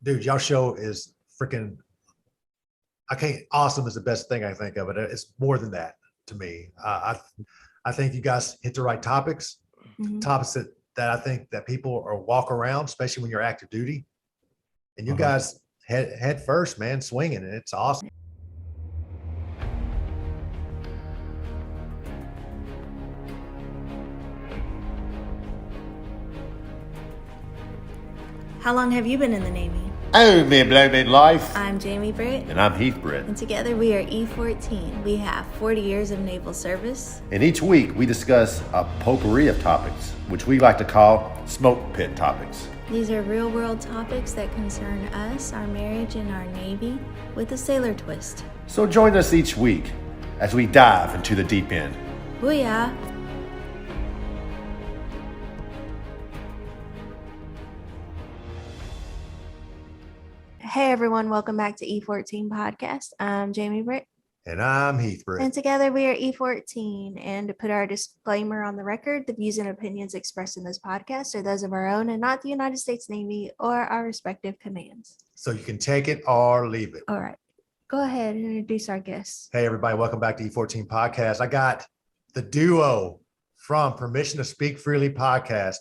Dude, y'all show is freaking. I can't. Awesome is the best thing I think of it. It's more than that to me. I think you guys hit the right topics, topics that I think that people are walk around, especially when you're active duty, and you guys head first, man, swinging, and it's awesome. How long have you been in the Navy? Oh, me blow midlife. I'm Jamie Britt. And I'm Heath Britt. And together we are E-14. We have 40 years of naval service. And each week we discuss a potpourri of topics, which we like to call smoke pit topics. These are real world topics that concern us, our marriage, and our Navy with a sailor twist. So join us each week as we dive into the deep end. Booyah! Hey everyone, welcome back to E14 Podcast. I'm Jamie Britt. And I'm Heath Britt. And together we are E14. And to put our disclaimer on the record, the views and opinions expressed in this podcast are those of our own and not the United States Navy or our respective commands. So you can take it or leave it. All right. Go ahead and introduce our guests. Hey everybody, welcome back to E14 Podcast. I got the duo from Permission to Speak Freely podcast.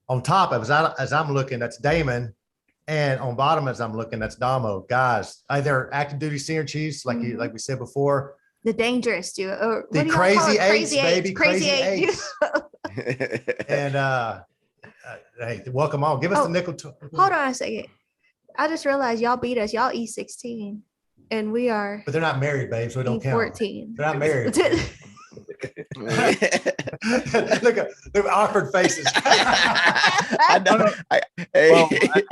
On top, as I'm looking, that's Damon. And on bottom, as I'm looking, that's Damo. Guys, they're active duty senior chiefs, like we said before. The dangerous duo. Or the crazy eights, baby. Crazy eights. And hey, welcome on. Give us the nickel. Hold on a second. I just realized y'all beat us. Y'all E16. And we are. But they're not married, babe, so we don't count. E14. They're not married. Look at the awkward faces. I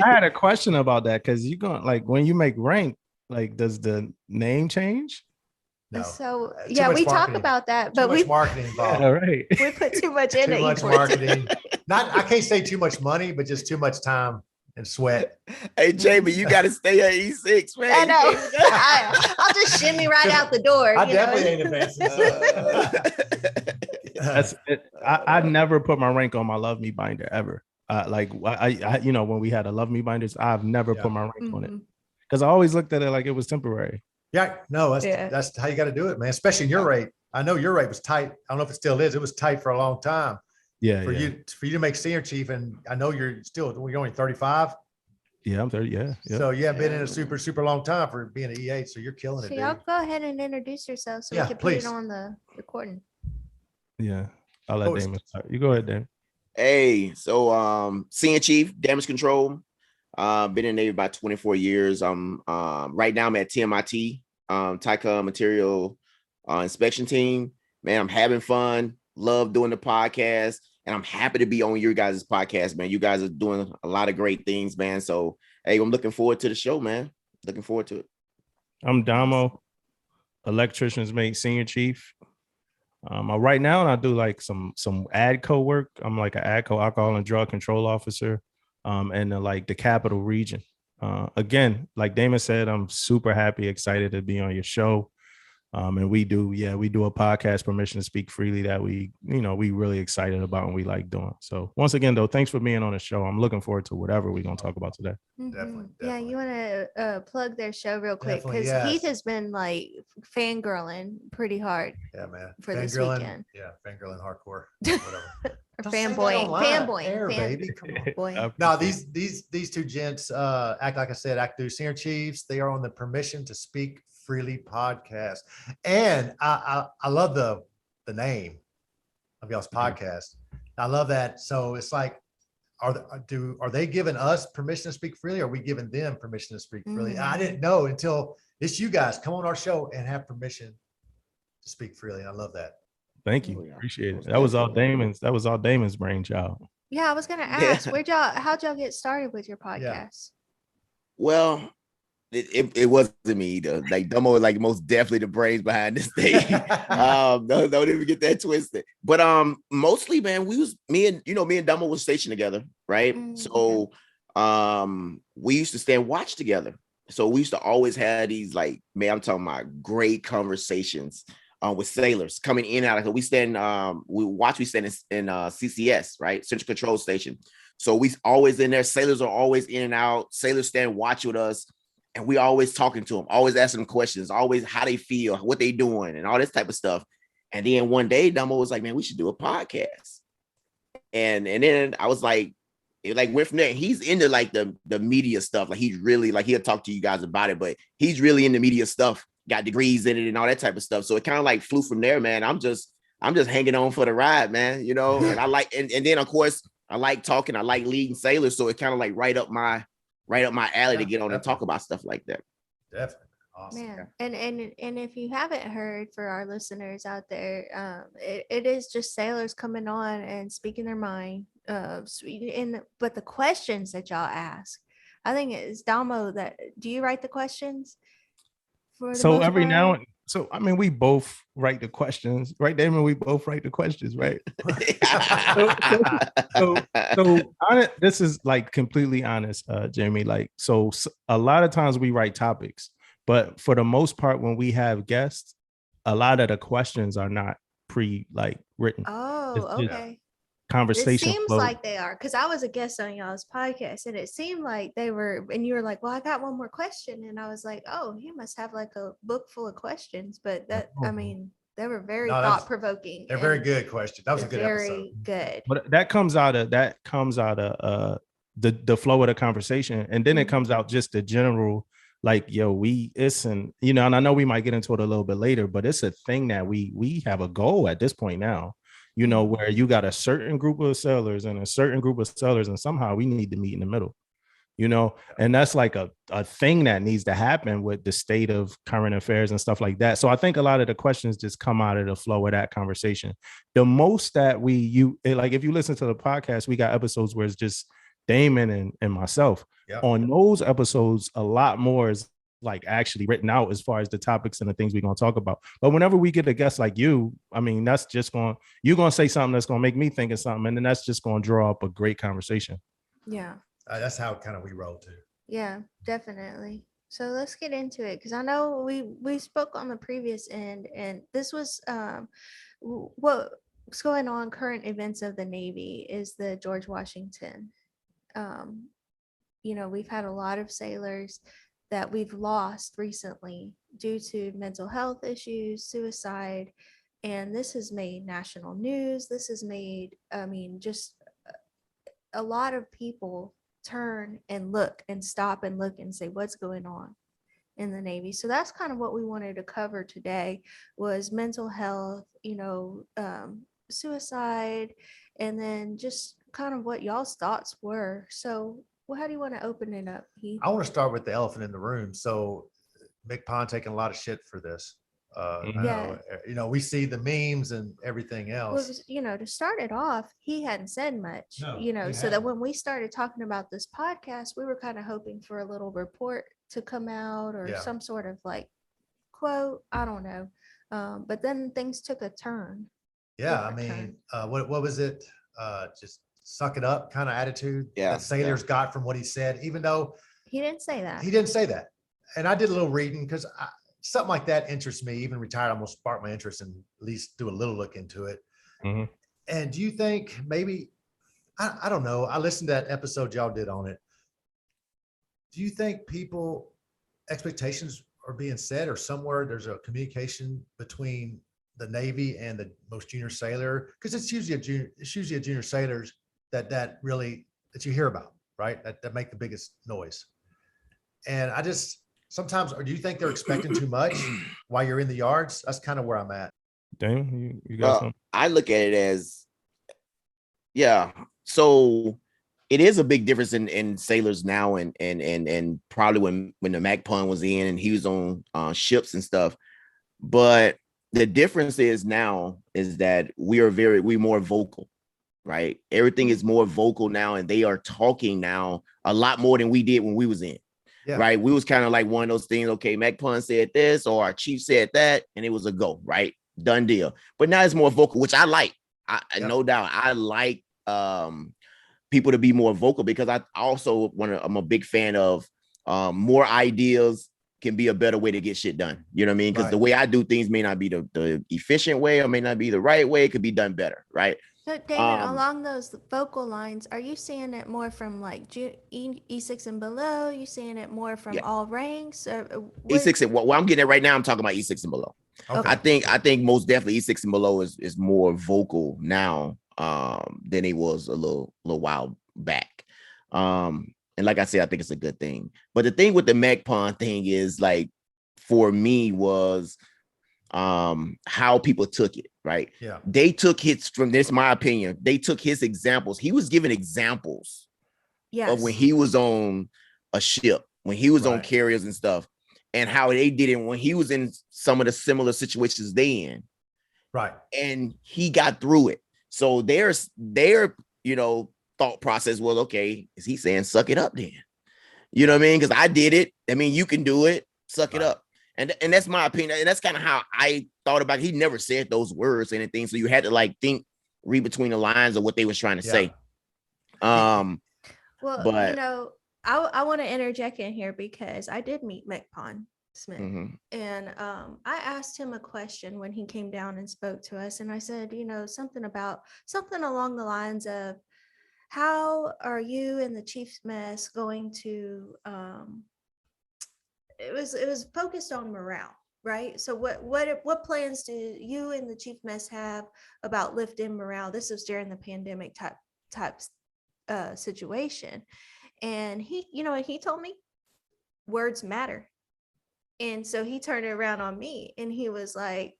had a question about that because you're going like when you make rank, like does the name change? No. So yeah, we talk about that, but we marketing involved. All right. We put too much into too much marketing. I can't say too much money, but just too much time and sweat. Hey Jamie, you got to stay at E6, man. I know. I'll just shimmy right out the door. I definitely ain't advancing. That's it. I never put my rank on my Love Me binder ever. I when we had a Love Me binders, I've never put my rank on it because I always looked at it like it was temporary. Yeah, no, that's how you got to do it, man. Especially in your rate. I know your rate was tight. I don't know if it still is. It was tight for a long time. Yeah. For you to make senior chief, and I know you're only 35. Yeah, I'm 30. Yeah. So you have been in a super long time for being an E8. So you're killing it. So dude. y'all go ahead and introduce yourself so we can put it on the recording. Yeah, I'll let Damon start. You go ahead, Damon. Hey, so senior chief, damage control. Been in the Navy about 24 years. Right now I'm at TMIT, TICA material inspection team. Man, I'm having fun. Love doing the podcast. And I'm happy to be on your guys' podcast, man. You guys are doing a lot of great things, man. So, hey, I'm looking forward to the show, man. Looking forward to it. I'm Damo, electrician's mate, senior chief. Right now, I do like some ADCO work. I'm like an ADCO, alcohol and drug control officer, in the capital region. Again, like Damon said, I'm super happy, excited to be on your show. And we do a podcast, Permission to Speak Freely, that we really excited about and we like doing. So once again, though, thanks for being on the show. I'm looking forward to whatever we're going to talk about today. Definitely. Yeah, you want to plug their show real quick because Heath has been like fangirling pretty hard. Yeah, man. For this weekend. Yeah, fangirling hardcore. Whatever. Or fanboy, baby. Come on. Boy. No, these two gents act like I said, active senior chiefs. They are on the Permission to Speak Freely podcast, and I love the name of y'all's podcast. I love that. So it's like, are they giving us permission to speak freely, or are we giving them permission to speak freely? I didn't know until it's you guys come on our show and have permission to speak freely. I love that. Thank you. Appreciate it. That was all Damon's brainchild. Yeah, I was gonna ask, how'd y'all get started with your podcast? Yeah. Well, it wasn't me either. Like Damo was like most definitely the brains behind this thing. Don't even get that twisted. But mostly, man, me and Damo was stationed together, right? So we used to stand watch together. So we used to always have these I'm talking about great conversations with sailors coming in and out. We stand in CCS, right? Central Control Station. So we always in there. Sailors are always in and out. Sailors stand watch with us. And we always talking to them, always asking them questions, always how they feel, what they doing, and all this type of stuff. And then one day, Damo was like, man, we should do a podcast. And then I was like, it like went from there. He's into like the media stuff. Like he's really like, he'll talk to you guys about it, but he's really into media stuff, got degrees in it and all that type of stuff. So it kind of like flew from there, man. I'm just hanging on for the ride, man. You know, and I like, and then of course I like talking, I like leading sailors. So it kind of like right up my alley to get on and talk about stuff like that. Definitely. Awesome. Man, and if you haven't heard, for our listeners out there, it is just sailors coming on and speaking their mind. But the questions that y'all ask, I think it's Damo that. Do you write the questions? So every now and so, I mean, we both write the questions, right, Damon? We both write the questions, right? This is like completely honest, Jamie. Like, so a lot of times we write topics, but for the most part, when we have guests, a lot of the questions are not written. Oh, okay. Conversation. It seems like they are, because I was a guest on y'all's podcast and it seemed like they were, and you were like, well, I got one more question, and I was like, oh, he must have like a book full of questions. But that, I mean, they were very thought-provoking. They're very good questions. That was a good episode. Very good. But that comes out of the flow of the conversation, and then it comes out just the general, like, yo, and I know we might get into it a little bit later, but it's a thing that we have a goal at this point now, where you got a certain group of sellers and a certain group of sellers, and somehow we need to meet in the middle, and that's like a thing that needs to happen with the state of current affairs and stuff like that. So I think a lot of the questions just come out of the flow of that conversation. The most that like, if you listen to the podcast, we got episodes where it's just Damon and myself. Yep. On those episodes, a lot more is like actually written out as far as the topics and the things we're going to talk about. But whenever we get a guest like you, I mean, that's just you're going to say something that's going to make me think of something, and then that's just going to draw up a great conversation. Yeah. That's how kind of we roll too. Yeah, definitely. So let's get into it, because I know we spoke on the previous end, and this was what's going on. Current events of the Navy is the George Washington. We've had a lot of sailors that we've lost recently due to mental health issues, suicide, and this has made national news. This has made, just a lot of people turn and look and stop and look and say, what's going on in the Navy? So that's kind of what we wanted to cover today, was mental health, suicide, and then just kind of what y'all's thoughts were. So, well, how do you want to open it up, Heath? I want to start with the elephant in the room. So Mick Pond taking a lot of shit for this. We see the memes and everything else. Well, to start it off, he hadn't said much, so that when we started talking about this podcast, we were kind of hoping for a little report to come out, or some sort of like quote, I don't know. But then things took a turn. Yeah. What was it? Just suck it up kind of attitude that sailors got from what he said, even though he didn't say that. And I did a little reading, because something like that interests me. Even retired, I'm gonna spark my interest and at least do a little look into it. Mm-hmm. And do you think maybe, I don't know, I listened to that episode y'all did on it. Do you think people expectations are being set, or somewhere there's a communication between the Navy and the most junior sailor? Because it's usually a junior sailors that you hear about, right? That make the biggest noise. And I just sometimes, or do you think they're expecting too much while you're in the yards? That's kind of where I'm at. Damn, you got something? I look at it as, so it is a big difference in sailors now, and probably when the Mac Pun was in and he was on ships and stuff. But the difference is now is that we're more vocal, right? Everything is more vocal now, and they are talking now a lot more than we did when we was in. Yeah. Right. We was kind of like one of those things. Okay, Mac Pun said this, or our chief said that, and it was a go, right? Done deal. But now it's more vocal, which I like. No doubt. I like people to be more vocal, because I also I'm a big fan of more ideas can be a better way to get shit done. You know what I mean? Because the way I do things may not be the efficient way, or may not be the right way. It could be done better, right? So Damon, Um, along those vocal lines, are you seeing it more from like E6 and below? You seeing it more from Yeah. all ranks? Or what? E6 and what I'm getting at right now, I'm talking about E6 and below. Okay. I think most definitely E6 and below is more vocal now than it was a little while back. And like I said, I think it's a good thing. But the thing with the MechPon thing is like for me was how people took it, right? Yeah. They took hits from this, my opinion. They took his examples. He was giving examples of when Yes. he was on a ship, when he was on Right. carriers and stuff, and how they did it when he was in some of the similar situations they in, Right. and he got through it. So their thought process was, okay, is he saying suck it up then? You know what I mean? Because I did it. I mean, you can do it. Suck it Right. up. And that's my opinion. And that's kind of how I thought about it. He never said those words or anything. So you had to like read between the lines of what they was trying to say. Well, But I want to interject in here because I did meet McPon Smith. mhm. And I asked him a question when he came down and spoke to us. And I said, something along the lines of, how are you and the chief's mess going to, it was focused on morale, right? So what plans do you and the chief mess have about lifting morale? This was during the pandemic type situation. And he told me words matter. And so he turned it around on me and he was like,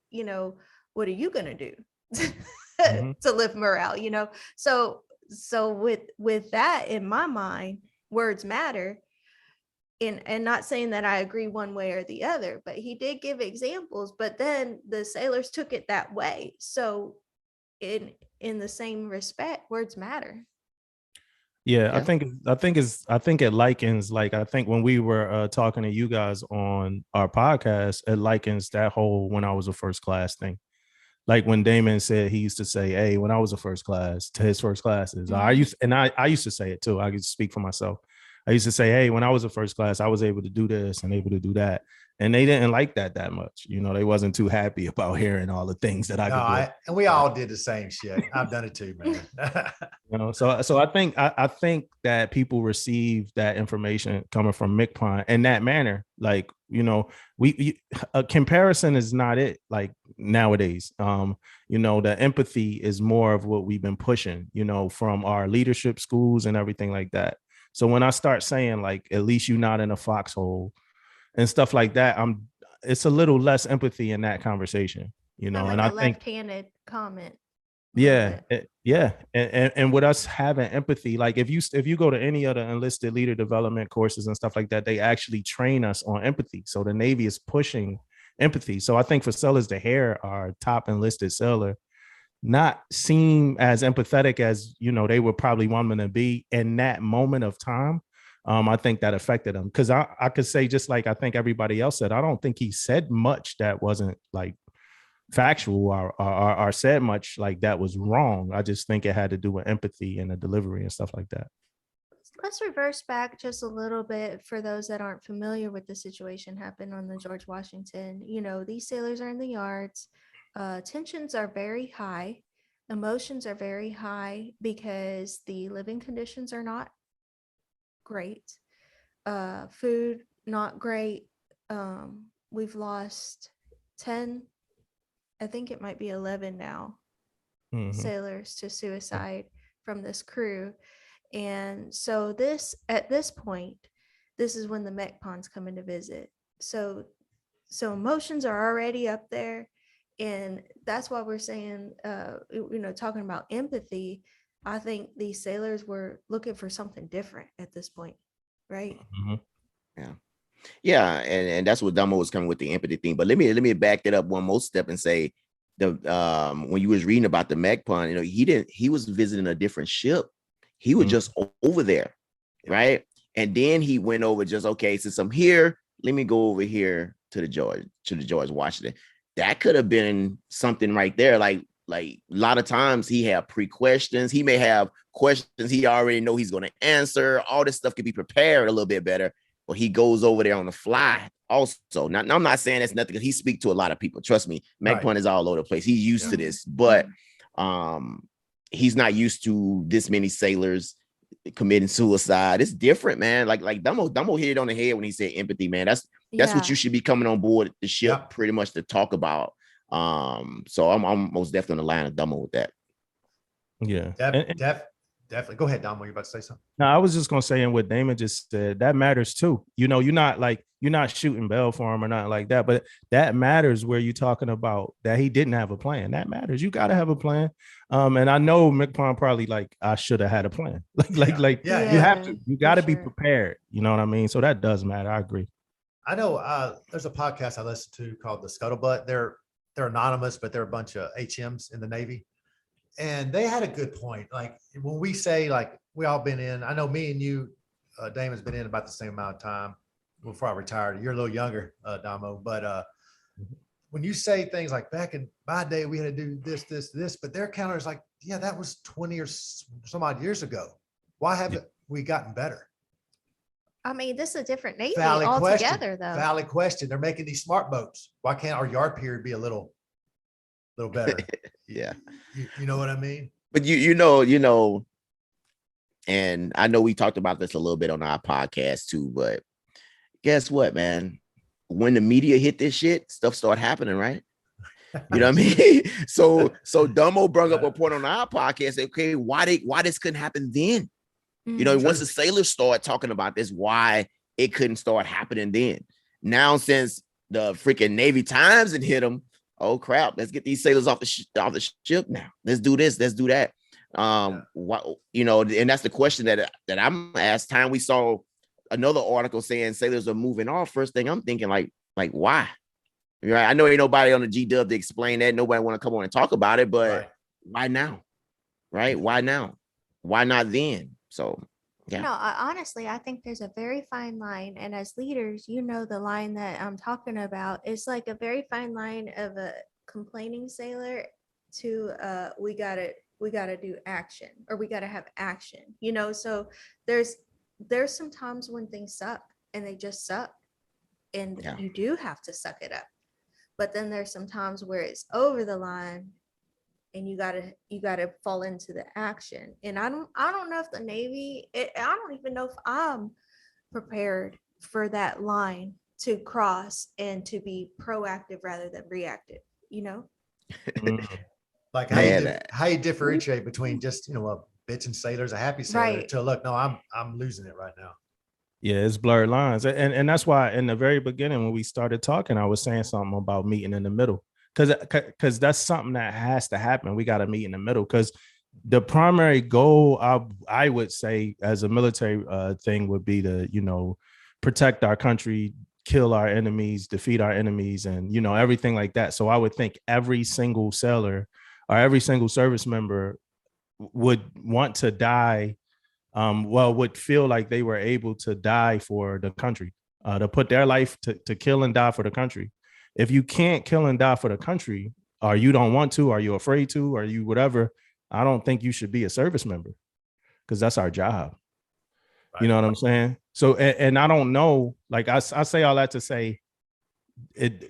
what are you going to do to lift morale? So with that in my mind, words matter. And not saying that I agree one way or the other, but he did give examples, but then the sailors took it that way. So in the same respect, words matter. Yeah, I think it likens, like, I think when we were talking to you guys on our podcast, it likens that whole when I was a first class thing. Like when Damon said he used to say, "Hey, when I was a first class," to his first classes. I used to say it too. I could speak for myself. I used to say, "Hey, when I was a first class, I was able to do this and able to do that." And they didn't like that much. They wasn't too happy about hearing all the things that I could do. And we all did the same shit. I've done it too, man. So I think that people receive that information coming from McPon in that manner. Like, a comparison is not it. Like nowadays, the empathy is more of what we've been pushing, from our leadership schools and everything like that. So when I start saying like, at least you're not in a foxhole and stuff like that, it's a little less empathy in that conversation, Kind of like and I think left-handed comment. Yeah. And with us having empathy, like if you go to any other enlisted leader development courses and stuff like that, they actually train us on empathy. So the Navy is pushing empathy. So I think for sailors to hear our top enlisted sailor not seem as empathetic as, they would probably want them to be in that moment of time, I think that affected them. Because I could say, just like I think everybody else said, I don't think he said much that wasn't like factual or said much like that was wrong. I just think it had to do with empathy and the delivery and stuff like that. Let's reverse back just a little bit for those that aren't familiar with the situation happened on the George Washington. These sailors are in the yards. Tensions are very high. Emotions are very high because the living conditions are not great. Food, not great. We've lost 10, I think it might be 11 now, sailors to suicide from this crew. And so at this point, this is when the MechPons come in to visit. So emotions are already up there. And that's why we're saying, talking about empathy, I think these sailors were looking for something different at this point, right? Yeah, and that's what Damo was coming with, the empathy thing. But let me back that up one more step and say, when you was reading about the MechPon, he was visiting a different ship. He was just over there, right? And then he went over just, okay, since I'm here, let me go over here to the George Washington. That could have been something right there. Like a lot of times he have pre-questions. He may have questions he already know he's going to answer. All this stuff could be prepared a little bit better. But he goes over there on the fly also. Now I'm not saying that's nothing, because he speaks to a lot of people. Trust me, MechPon is all over the place. He's used to this. But he's not used to this many sailors committing suicide. It's different, man. Like Damo hit it on the head when he said empathy, man. That's what you should be coming on board the ship pretty much to talk about. So I'm most definitely on the line of Damo with that. Yeah. Definitely. Go ahead, Dom. Were you about to say something? No, I was just gonna say, and what Damon just said, that matters too. You know, you're not shooting bail for him or nothing like that, but that matters where you're talking about that he didn't have a plan. That matters. You got to have a plan. And I know McPon probably like, I should have had a plan. You have to. You got to be prepared. You know what I mean? So that does matter. I agree. I know there's a podcast I listen to called The Scuttlebutt. They're anonymous, but they're a bunch of HMs in the Navy. And they had a good point. Like when we say like we all been in, I know me and you, Damon's been in about the same amount of time before I retired. You're a little younger, Damo, but when you say things like back in my day, we had to do this, but their counter is like, yeah, that was 20 or some odd years ago. Why haven't we gotten better? I mean, this is a different Navy Valid altogether, question. though. Valid question. They're making these smart boats. Why can't our yard period be a little better? Yeah. You know what I mean? But you know, and I know we talked about this a little bit on our podcast too, but guess what, man? When the media hit this shit, stuff started happening, right? You know what I mean? So Dumbo brought up a point on our podcast. Okay, why this couldn't happen then? You know, once the sailors start talking about this, why it couldn't start happening then? Now, since the freaking Navy Times had hit them, oh crap, let's get these sailors off the ship now. Let's do this, let's do that. What, you know, and that's the question that I'm asked. Time we saw another article saying sailors are moving off. First thing I'm thinking, like why? Right? I know ain't nobody on the G-Dub to explain that. Nobody want to come on and talk about it, but why now? Right? Why now? Why not then? So yeah. No, honestly, I think there's a very fine line. And as leaders, you know, the line that I'm talking about is like a very fine line of a complaining sailor to we gotta do action, or we gotta have action, you know. So there's some times when things suck and they just suck, and you do have to suck it up. But then there's some times where it's over the line and you gotta fall into the action. And I don't know if the Navy, I don't even know if I'm prepared for that line to cross and to be proactive rather than reactive, you know? Like how you differentiate between just, you know, a bitching sailor's a happy sailor to look, no, I'm losing it right now. Yeah, it's blurred lines. And that's why in the very beginning, when we started talking, I was saying something about meeting in the middle, because that's something that has to happen. We got to meet in the middle, because the primary goal, I would say, as a military thing would be to, you know, protect our country, kill our enemies, defeat our enemies, and, you know, everything like that. So I would think every single sailor or every single service member would want to die, would feel like they were able to die for the country, to put their life to kill and die for the country. If you can't kill and die for the country, or you don't want to, or you're afraid to, or you whatever, I don't think you should be a service member, because that's our job. Right. You know what I'm saying? So, and I don't know, like I say all that to say,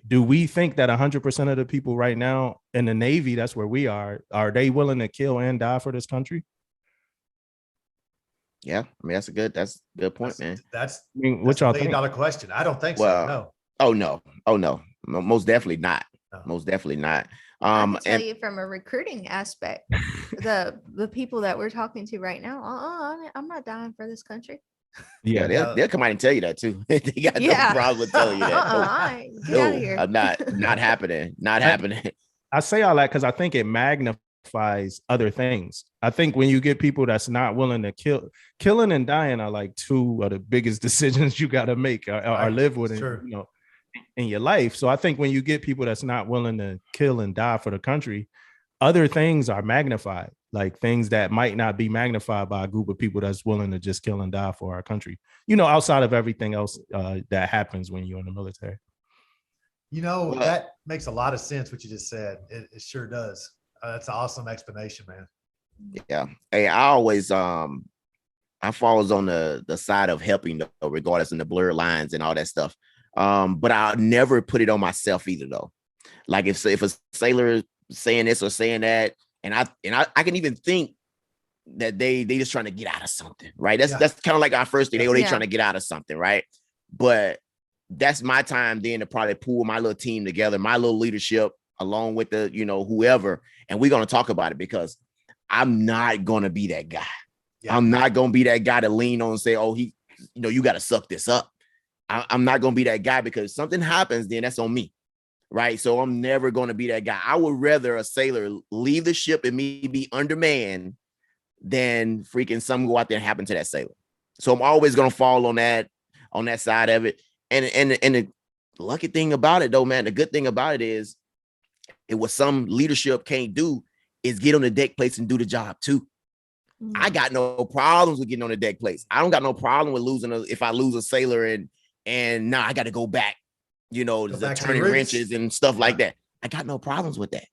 do we think that 100% of the people right now in the Navy, that's where we are they willing to kill and die for this country? Yeah, I mean, that's a good point, man. That's what y'all think? $1 million question. I don't think so. No. Oh no, most definitely not. No. Most definitely not. I can tell you from a recruiting aspect, the people that we're talking to right now, I'm not dying for this country. Yeah, they'll come out and tell you that too. They got no problem with telling you that. Get out of here. I'm not happening. Not happening. I say all that because I think it magnifies other things. I think when you get people that's not willing to killing and dying are like two of the biggest decisions you got to make or live with, you know, in your life. So I think when you get people that's not willing to kill and die for the country, other things are magnified, like things that might not be magnified by a group of people that's willing to just kill and die for our country, you know, outside of everything else that happens when you're in the military. You know, that makes a lot of sense what you just said. It sure does. That's an awesome explanation, man. Yeah. Hey, I always I falls on the side of helping, though, regardless of the blurred lines and all that stuff. But I'll never put it on myself either, though. Like if a sailor saying this or saying that, I can even think that they just trying to get out of something, right? That's Yeah. that's kind of like our first thing. They Yeah. trying to get out of something, right? But that's my time then to probably pull my little team together, my little leadership, along with the, whoever, and we're gonna talk about it, because I'm not gonna be that guy. Yeah. I'm not gonna be that guy to lean on and say, oh, you got to suck this up. I'm not gonna be that guy, because something happens, then that's on me. Right. So I'm never going to be that guy. I would rather a sailor leave the ship and me be undermanned than freaking something go out there and happen to that sailor. So I'm always going to fall on that side of it. And the lucky thing about it, though, man, the good thing about it is what some leadership can't do is get on the deck place and do the job too. I got no problems with getting on the deck place. I don't got no problem with losing if I lose a sailor and now I got to go back. Turning wrenches and stuff like that. I got no problems with that.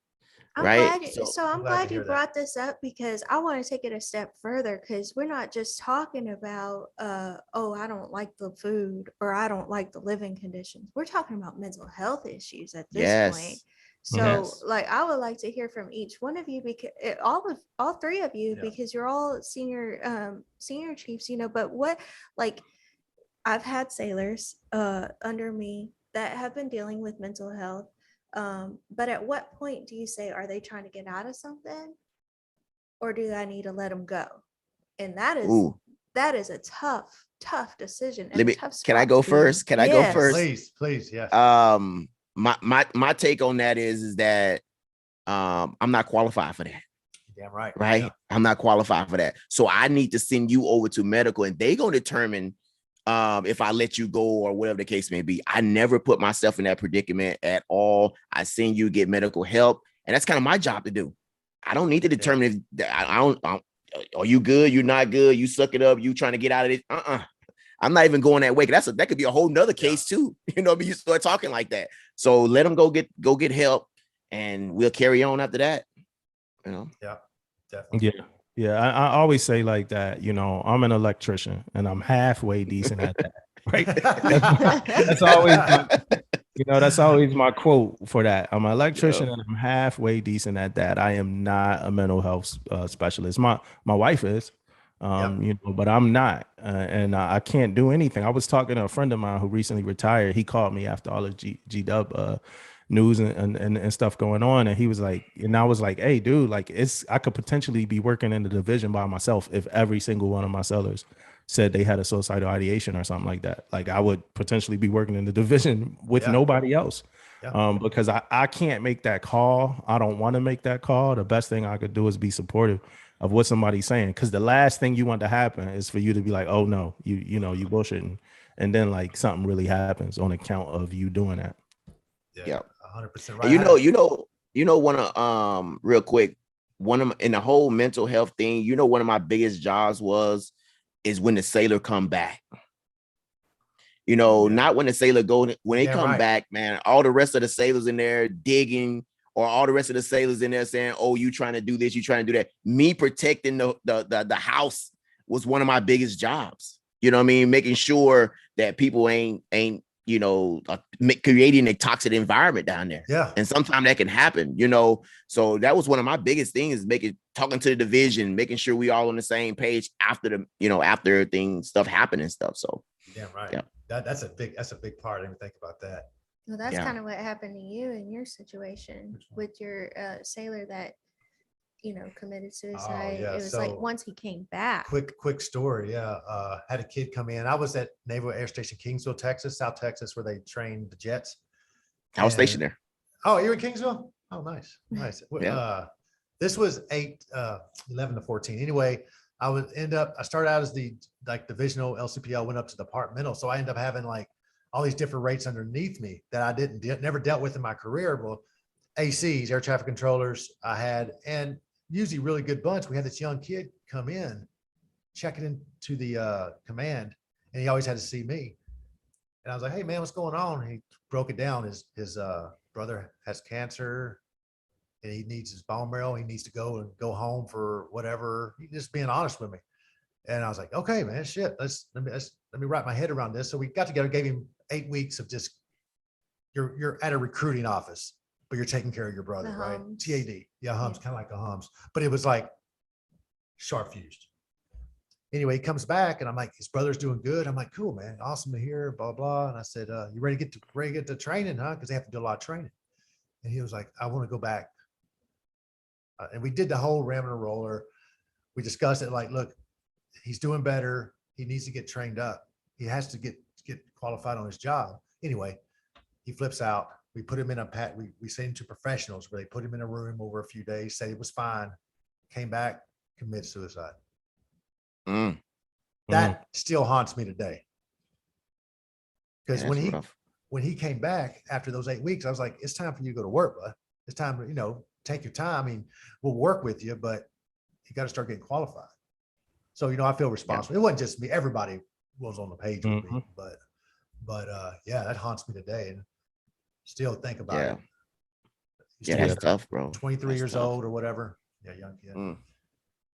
I'm right. glad you brought this up, because I want to take it a step further, because we're not just talking about, I don't like the food or I don't like the living conditions. We're talking about mental health issues at this point. So like, I would like to hear from each one of you, because all three of you, because you're all senior chiefs, but what, like, I've had sailors under me that have been dealing with mental health. But at what point do you say, are they trying to get out of something, or do I need to let them go? And that is a tough decision. And can I go first? Can I go first? Please. Yes. My take on that is that I'm not qualified for that. Damn right. Right. Yeah. I'm not qualified for that. So I need to send you over to medical, and they gonna determine if I let you go or whatever the case may be. I never put myself in that predicament at all. I send you get medical help, and that's kind of my job to do. I don't need to determine if I don't. Are you good? You're not good. You suck it up. You trying to get out of it? I'm not even going that way. That could be a whole nother case too. You start talking like that. So let them go get help, and we'll carry on after that. Yeah, definitely. Yeah, I always say like that, I'm an electrician and I'm halfway decent at that, right? That's always my quote for that. I'm an electrician and I'm halfway decent at that. I am not a mental health specialist. My wife is, but I'm not, and I can't do anything. I was talking to a friend of mine who recently retired. He called me after all the G-Dub news and stuff going on, and he was like, and I was like, hey dude, like I could potentially be working in the division by myself if every single one of my sellers said they had a suicidal ideation or something like that. Like I would potentially be working in the division with nobody else. Because I can't make that call. I don't want to make that call. The best thing I could do is be supportive of what somebody's saying, because the last thing you want to happen is for you to be like, oh no, you bullshitting, and then like something really happens on account of you doing that. Yeah. 100% right. One of real quick, in the whole mental health thing, one of my biggest jobs is when the sailor come back. Not when the sailor when they come back, man, all the rest of the sailors in there digging, or all the rest of the sailors in there saying, oh, you trying to do this, you trying to do that. Me protecting the house was one of my biggest jobs. Making sure that people ain't creating a toxic environment down there. Yeah. And sometimes that can happen, so that was one of my biggest things, is talking to the division, making sure we all on the same page after stuff happened and stuff. So yeah, right. Yeah. That's a big part. I didn't even think about that. Well, that's kind of what happened to you in your situation with your sailor that committed suicide. It was like once he came back. Quick story. Yeah. Had a kid come in. I was at Naval Air Station Kingsville, Texas, South Texas, where they trained the jets. I was stationed there. Oh, you're in Kingsville? Oh, nice. Yeah. This was 11 to 14. Anyway, I started out as the divisional LCPL, went up to departmental. So I ended up having like all these different rates underneath me that I never dealt with in my career. Well, ACs, air traffic controllers, I had, and usually really good bunch. We had this young kid come in, checking into the command, and he always had to see me. And I was like, hey man, what's going on? And he broke it down. His brother has cancer and he needs his bone marrow. He needs to go home for whatever. He just being honest with me. And I was like, okay, man, shit, let me wrap my head around this. So we got together, gave him 8 weeks of just, you're at a recruiting office. but you're taking care of your brother, The right? hums. TAD. Yeah, hums, Yeah. kind of like a hums, but it was like sharp fused. Anyway, he comes back and I'm like, his brother's doing good. I'm like, cool, man. Awesome to hear, blah, blah. And I said, you ready to get to training, huh? Because they have to do a lot of training. And he was like, I want to go back. And we did the whole ram and roller. We discussed it like, look, he's doing better. He needs to get trained up. He has to get qualified on his job. Anyway, he flips out. We put him in we sent him to professionals where they put him in a room over a few days, said it was fine, came back, committed suicide. That still haunts me today. Because when he came back after those 8 weeks, I was like, it's time for you to go to work, bud. It's time to, take your time. I mean, we'll work with you, but you got to start getting qualified. So, I feel responsible. It wasn't just me. Everybody was on the page with me, but yeah, that haunts me today. And still think about it. Yeah, that's tough, bro. 23 years old or whatever. Yeah, young kid.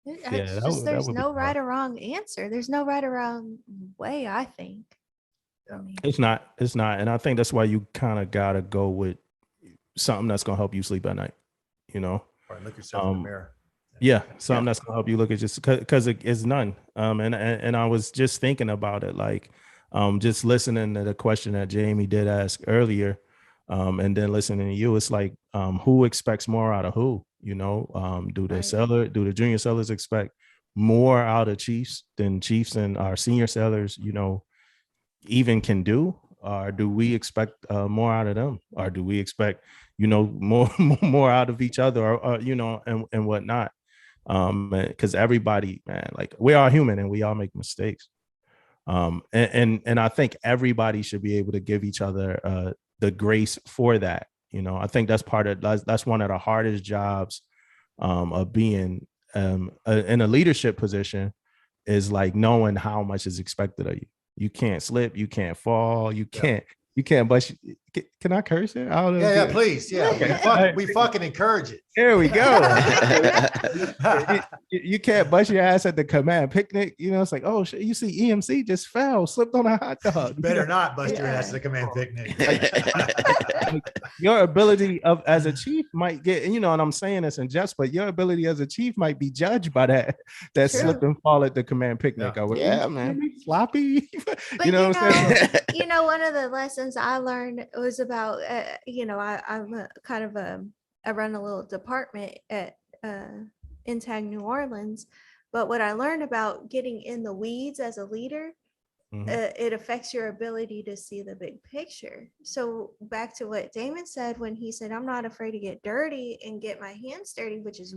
It's just there's no right or wrong answer. There's no right or wrong way, I think. Yeah. It's not. And I think that's why you kind of got to go with something that's going to help you sleep at night, Or look yourself in the mirror. Yeah, something that's going to help you look at just because it's none. And I was just thinking about it, like just listening to the question that Jamie did ask earlier, and then listening to you, it's like who expects more out of who? Do the junior sellers expect more out of Chiefs than Chiefs and our senior sellers, even can do? Or do we expect more out of them? Or do we expect, more out of each other, or and whatnot? Because everybody, man, like we are human and we all make mistakes. And I think everybody should be able to give each other the grace for that. I think that's that's one of the hardest jobs of being in a leadership position, is like knowing how much is expected of you. You can't slip, you can't fall, you can't bust. Can I curse here? I don't know. Yeah, please. Yeah. Okay. We fucking encourage it. There we go. You can't bust your ass at the command picnic. It's like, oh shit, you see EMC just fell, slipped on a hot dog. Better not bust your ass at the command picnic. Your ability as a chief might get, and I'm saying this in jest, but your ability as a chief might be judged by that slip and fall at the command picnic. Yeah, man. Sloppy. But what I'm saying? one of the lessons I learned was about, I'm I run a little department at Intag New Orleans, but what I learned about getting in the weeds as a leader, it affects your ability to see the big picture. So back to what Damon said when he said, I'm not afraid to get dirty and get my hands dirty, which is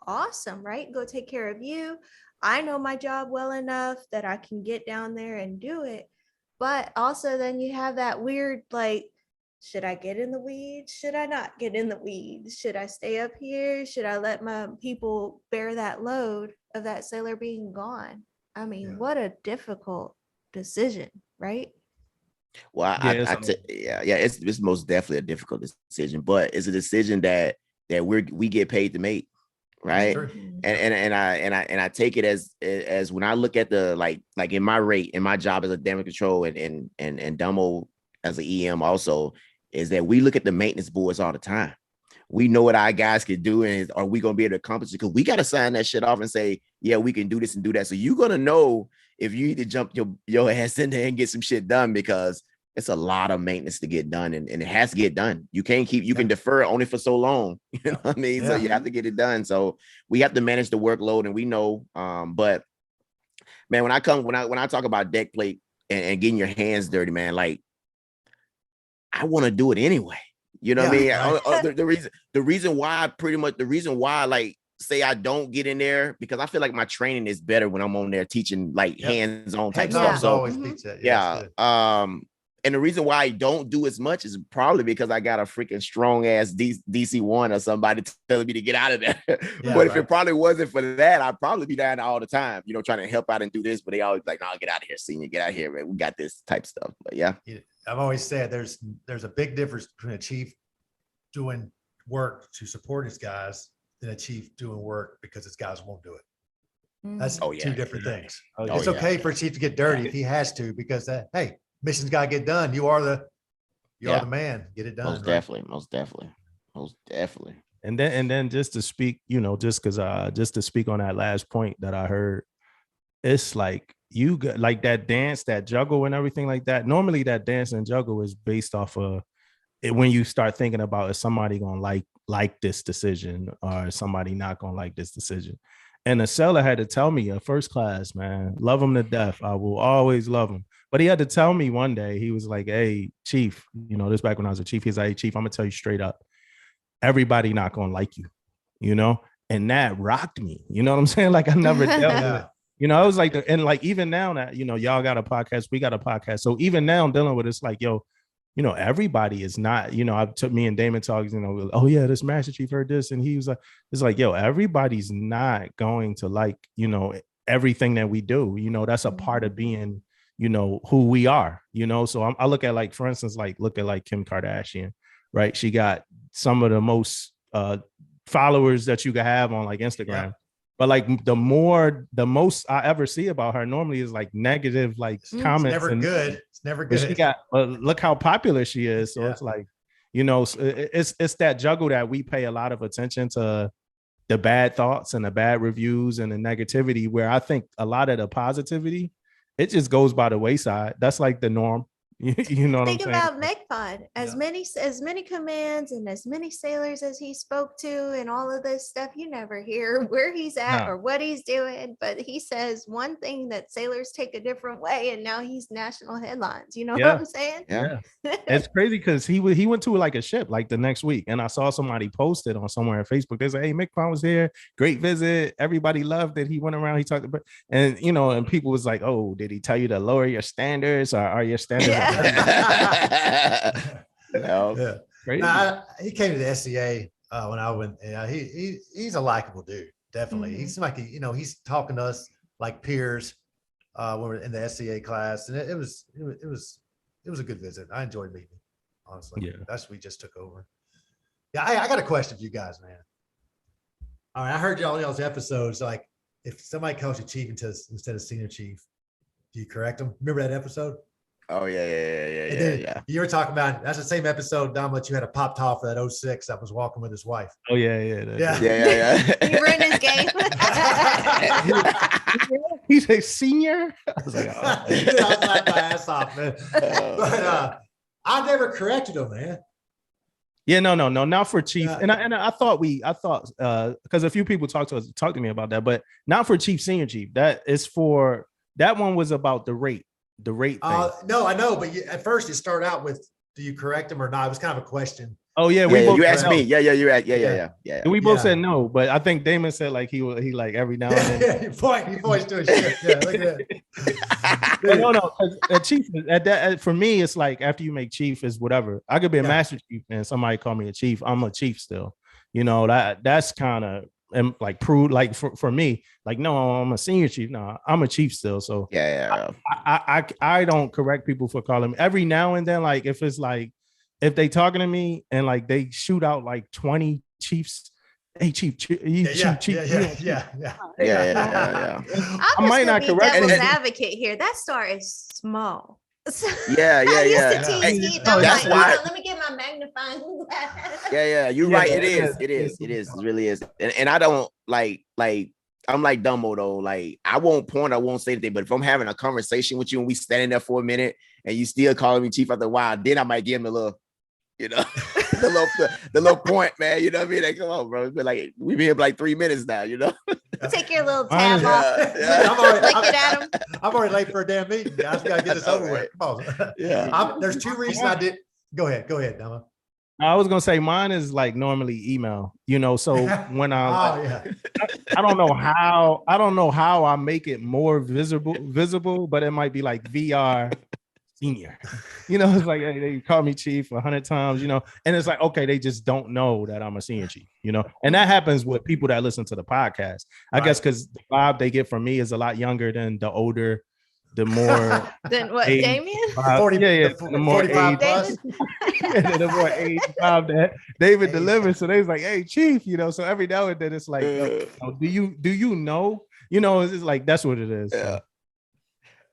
awesome, right? Go take care of you. I know my job well enough that I can get down there and do it. But also then you have that weird, like, should I get in the weeds? Should I not get in the weeds? Should I stay up here? Should I let my people bear that load of that sailor being gone? I mean, what a difficult decision, right? Well, it's most definitely a difficult decision, but it's a decision that we get paid to make, right? Sure. And I take it as when I look at the like in my job as a damage control and Damo as an EM also, is that we look at the maintenance boards all the time. We know what our guys can do, and are we going to be able to accomplish it? Because we got to sign that shit off and say, yeah, we can do this and do that. So you're going to know if you need to jump your ass in there and get some shit done, because it's a lot of maintenance to get done, and it has to get done. You can't you can defer it only for so long. You know what I mean? Yeah. So you have to get it done. So we have to manage the workload, and we know, but man, when I talk about deck plate and getting your hands dirty, man, like I want to do it anyway. You know what I mean? Right. The reason why, like, say I don't get in there, because I feel like my training is better when I'm on there teaching like hands-on type stuff. So always beats it. And the reason why I don't do as much is probably because I got a freaking strong ass DC-1 or somebody telling me to get out of there. But if it probably wasn't for that, I'd probably be down there all the time, trying to help out and do this. But they always like, no, get out of here, senior, get out of here, man. We got this type stuff. But yeah. I've always said there's a big difference between a chief doing work to support his guys than a chief doing work because his guys won't do it. That's two different things. It's okay for a chief to get dirty if he has to, because hey, mission's got to get done. You are the man. Get it done. Most definitely. Most definitely. And then just to speak, just to speak on that last point that I heard, it's like you got like that dance, that juggle and everything like that. Normally that dance and juggle is based off of it when you start thinking about is somebody gonna like this decision or is somebody not gonna like this decision. And the seller had to tell me, a first class, man, love him to death. I will always love him. But he had to tell me one day, he was like, hey, Chief, this back when I was a chief, he's like, hey, Chief, I'm gonna tell you straight up, everybody not gonna like you, and that rocked me. You know what I'm saying? Like I never dealt with it. I was like, and like even now that y'all got a podcast, we got a podcast. So even now I'm dealing with it's like, yo, everybody is not, I took me and Damon talks, oh yeah, this Master Chief heard this. And he was like, it's like, yo, everybody's not going to like, everything that we do, that's a part of being, who we are, so I look at like, for instance, like look at like Kim Kardashian, right? She got some of the most followers that you could have on like Instagram. Yeah. But like the most I ever see about her normally is like negative, like comments. It's never good. It's never good. But she got look how popular she is. So it's like, it's that juggle that we pay a lot of attention to the bad thoughts and the bad reviews and the negativity, where I think a lot of the positivity, it just goes by the wayside. That's like the norm. You know what I'm saying? Think about McPod. As many commands and as many sailors as he spoke to and all of this stuff, you never hear where he's at or what he's doing. But he says one thing that sailors take a different way, and now he's national headlines. You know what I'm saying? Yeah. It's crazy because he went to like a ship like the next week, and I saw somebody posted on somewhere on Facebook. They said, "Hey, McPod was here, great visit. Everybody loved it. He went around, he talked about," and and people was like, "Oh, did he tell you to lower your standards, or are your standards?" No. He came to the SCA when I went. He's a likable dude, definitely. Mm-hmm. He seemed like he's talking to us like peers when we're in the SCA class, and it was a good visit. I enjoyed meeting him, honestly. Yeah, that's we just took over. Yeah, I got a question for you guys, man. All right, I heard y'all's episodes. Like, if somebody calls you chief instead of senior chief, do you correct them? Remember that episode? Oh yeah. You were talking about that's the same episode, Dom, that you had a pop top for that 06 that was walking with his wife. Oh yeah. You ruined his game. He's a senior. I was like, I was laughing my ass off, man. But I never corrected him, man. Yeah, no, not for chief. And I thought because a few people talked to me about that, but not for chief, senior chief. That one was about the rate. The rate thing. No, I know, but at first it started out with, do you correct him or not? It was kind of a question. Oh yeah, you asked me. Yeah. We both said no, but I think Damon said like he like every now and then. he points to a shit. Yeah, look at that. No, chief at that for me, it's like after you make chief is whatever. I could be a master chief and somebody call me a chief. I'm a chief still. That's kind of. And like prove like for me, like no, I'm a senior chief. No, I'm a chief still. So I don't correct people for calling me every now and then. Like if it's like if they talking to me and like they shoot out like 20 chiefs. Hey, chief. Yeah. I might not correct. Devil's advocate here. That star is small. Yeah. That's why. Let me get my magnifying glass. Yeah. You're right. It is. It really is. And I don't like. I'm like Dumbo though. Like I won't point. I won't say anything. But if I'm having a conversation with you and we standing there for a minute and you still calling me chief after a while, then I might give him a little, the little point, man. You know what I mean? Like, come on, bro. It's been like we've been here for like 3 minutes now. Take your little tab off. Yeah. I'm already late for a damn meeting. I just gotta get this over with. Come on. Yeah. There's 2 reasons I did. Go ahead, Dama. I was gonna say mine is like normally email. So when I don't know how I make it more visible, but it might be like VR senior. It's like they call me chief 100 times, and it's like, okay, they just don't know that I'm a senior chief, and that happens with people that listen to the podcast. I guess because the vibe they get from me is a lot younger than the older, the more than what age, Damien? 40, the more 45 age, plus. The more age that David delivers. So they was like, hey, chief, so every now and then it's like, do you know? It's like that's what it is. Yeah.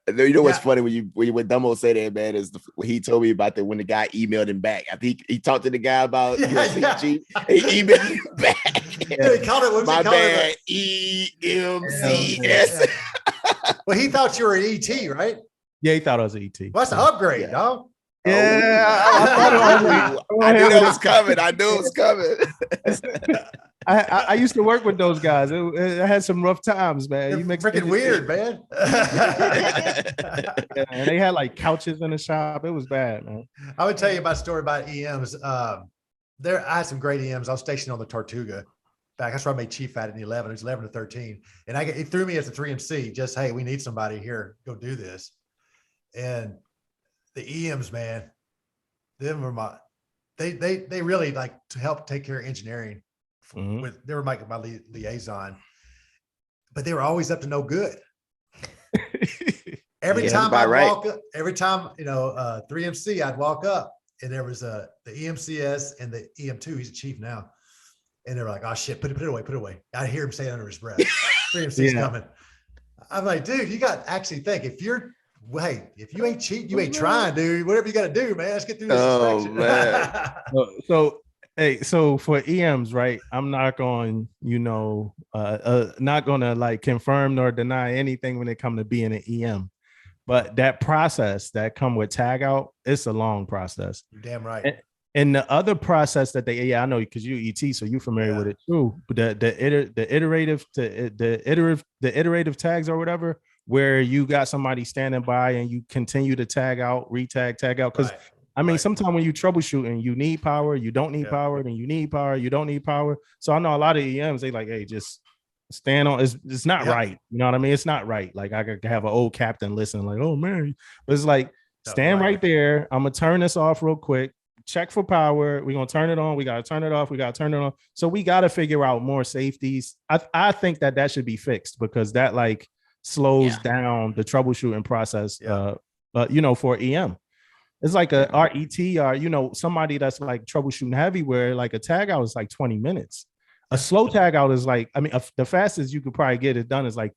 You know what's funny when Dumbo said that, man, is when he told me about when the guy emailed him back. I think he talked to the guy about chief. He emailed him back. Yeah, he called it. My bad. EMCS. Well, he thought you were an ET, right? Yeah, he thought I was an ET. Well, that's an upgrade, dog. Yeah, I knew that was coming. I knew it was coming. I used to work with those guys. I had some rough times, man. You're You make freaking weird, man. Yeah, and they had like couches in the shop. It was bad, man. I would tell you my story about EMs. I had some great EMs. I was stationed on the Tortuga. That's where I made chief at in the 11. It was 11 to 13. And he threw me as a 3MC, just, hey, we need somebody here. Go do this. And the EMs, man, them were they really like to help take care of engineering. They were my liaison, but they were always up to no good. Every time I walk up, 3MC, I'd walk up and there was the EMCS and the EM2. He's a chief now. And they were like, oh shit, put it away. I hear him say it under his breath. 3MC's coming. I'm like, dude, you got to actually think if you ain't cheap, you ain't trying, dude. Whatever you got to do, man. Let's get through this inspection. Man. So for EMs, right? I'm not going, not going to like confirm nor deny anything when it comes to being an EM. But that process that come with tag out, it's a long process. You're damn right. And the other process that I know because you ET, so you're familiar with it too. But the iterative tags or whatever, where you got somebody standing by and you continue to tag out, retag, tag out. Because sometimes when you troubleshooting, you need power, you don't need power, then you need power, you don't need power. So I know a lot of EMs, they like, hey, just stand on. It's not right. You know what I mean? It's not right. Like I could have an old captain listen, like, oh man, but it's like stand right there. I'm gonna turn this off real quick. Check for power. We're gonna turn it on. We gotta turn it off. We gotta turn it on. So we gotta figure out more safeties. I think that should be fixed because that like slows down the troubleshooting process. For EM, it's like a RET or somebody that's like troubleshooting heavy, where like a tag out is like 20 minutes. A slow tag out is like, the fastest you could probably get it done is like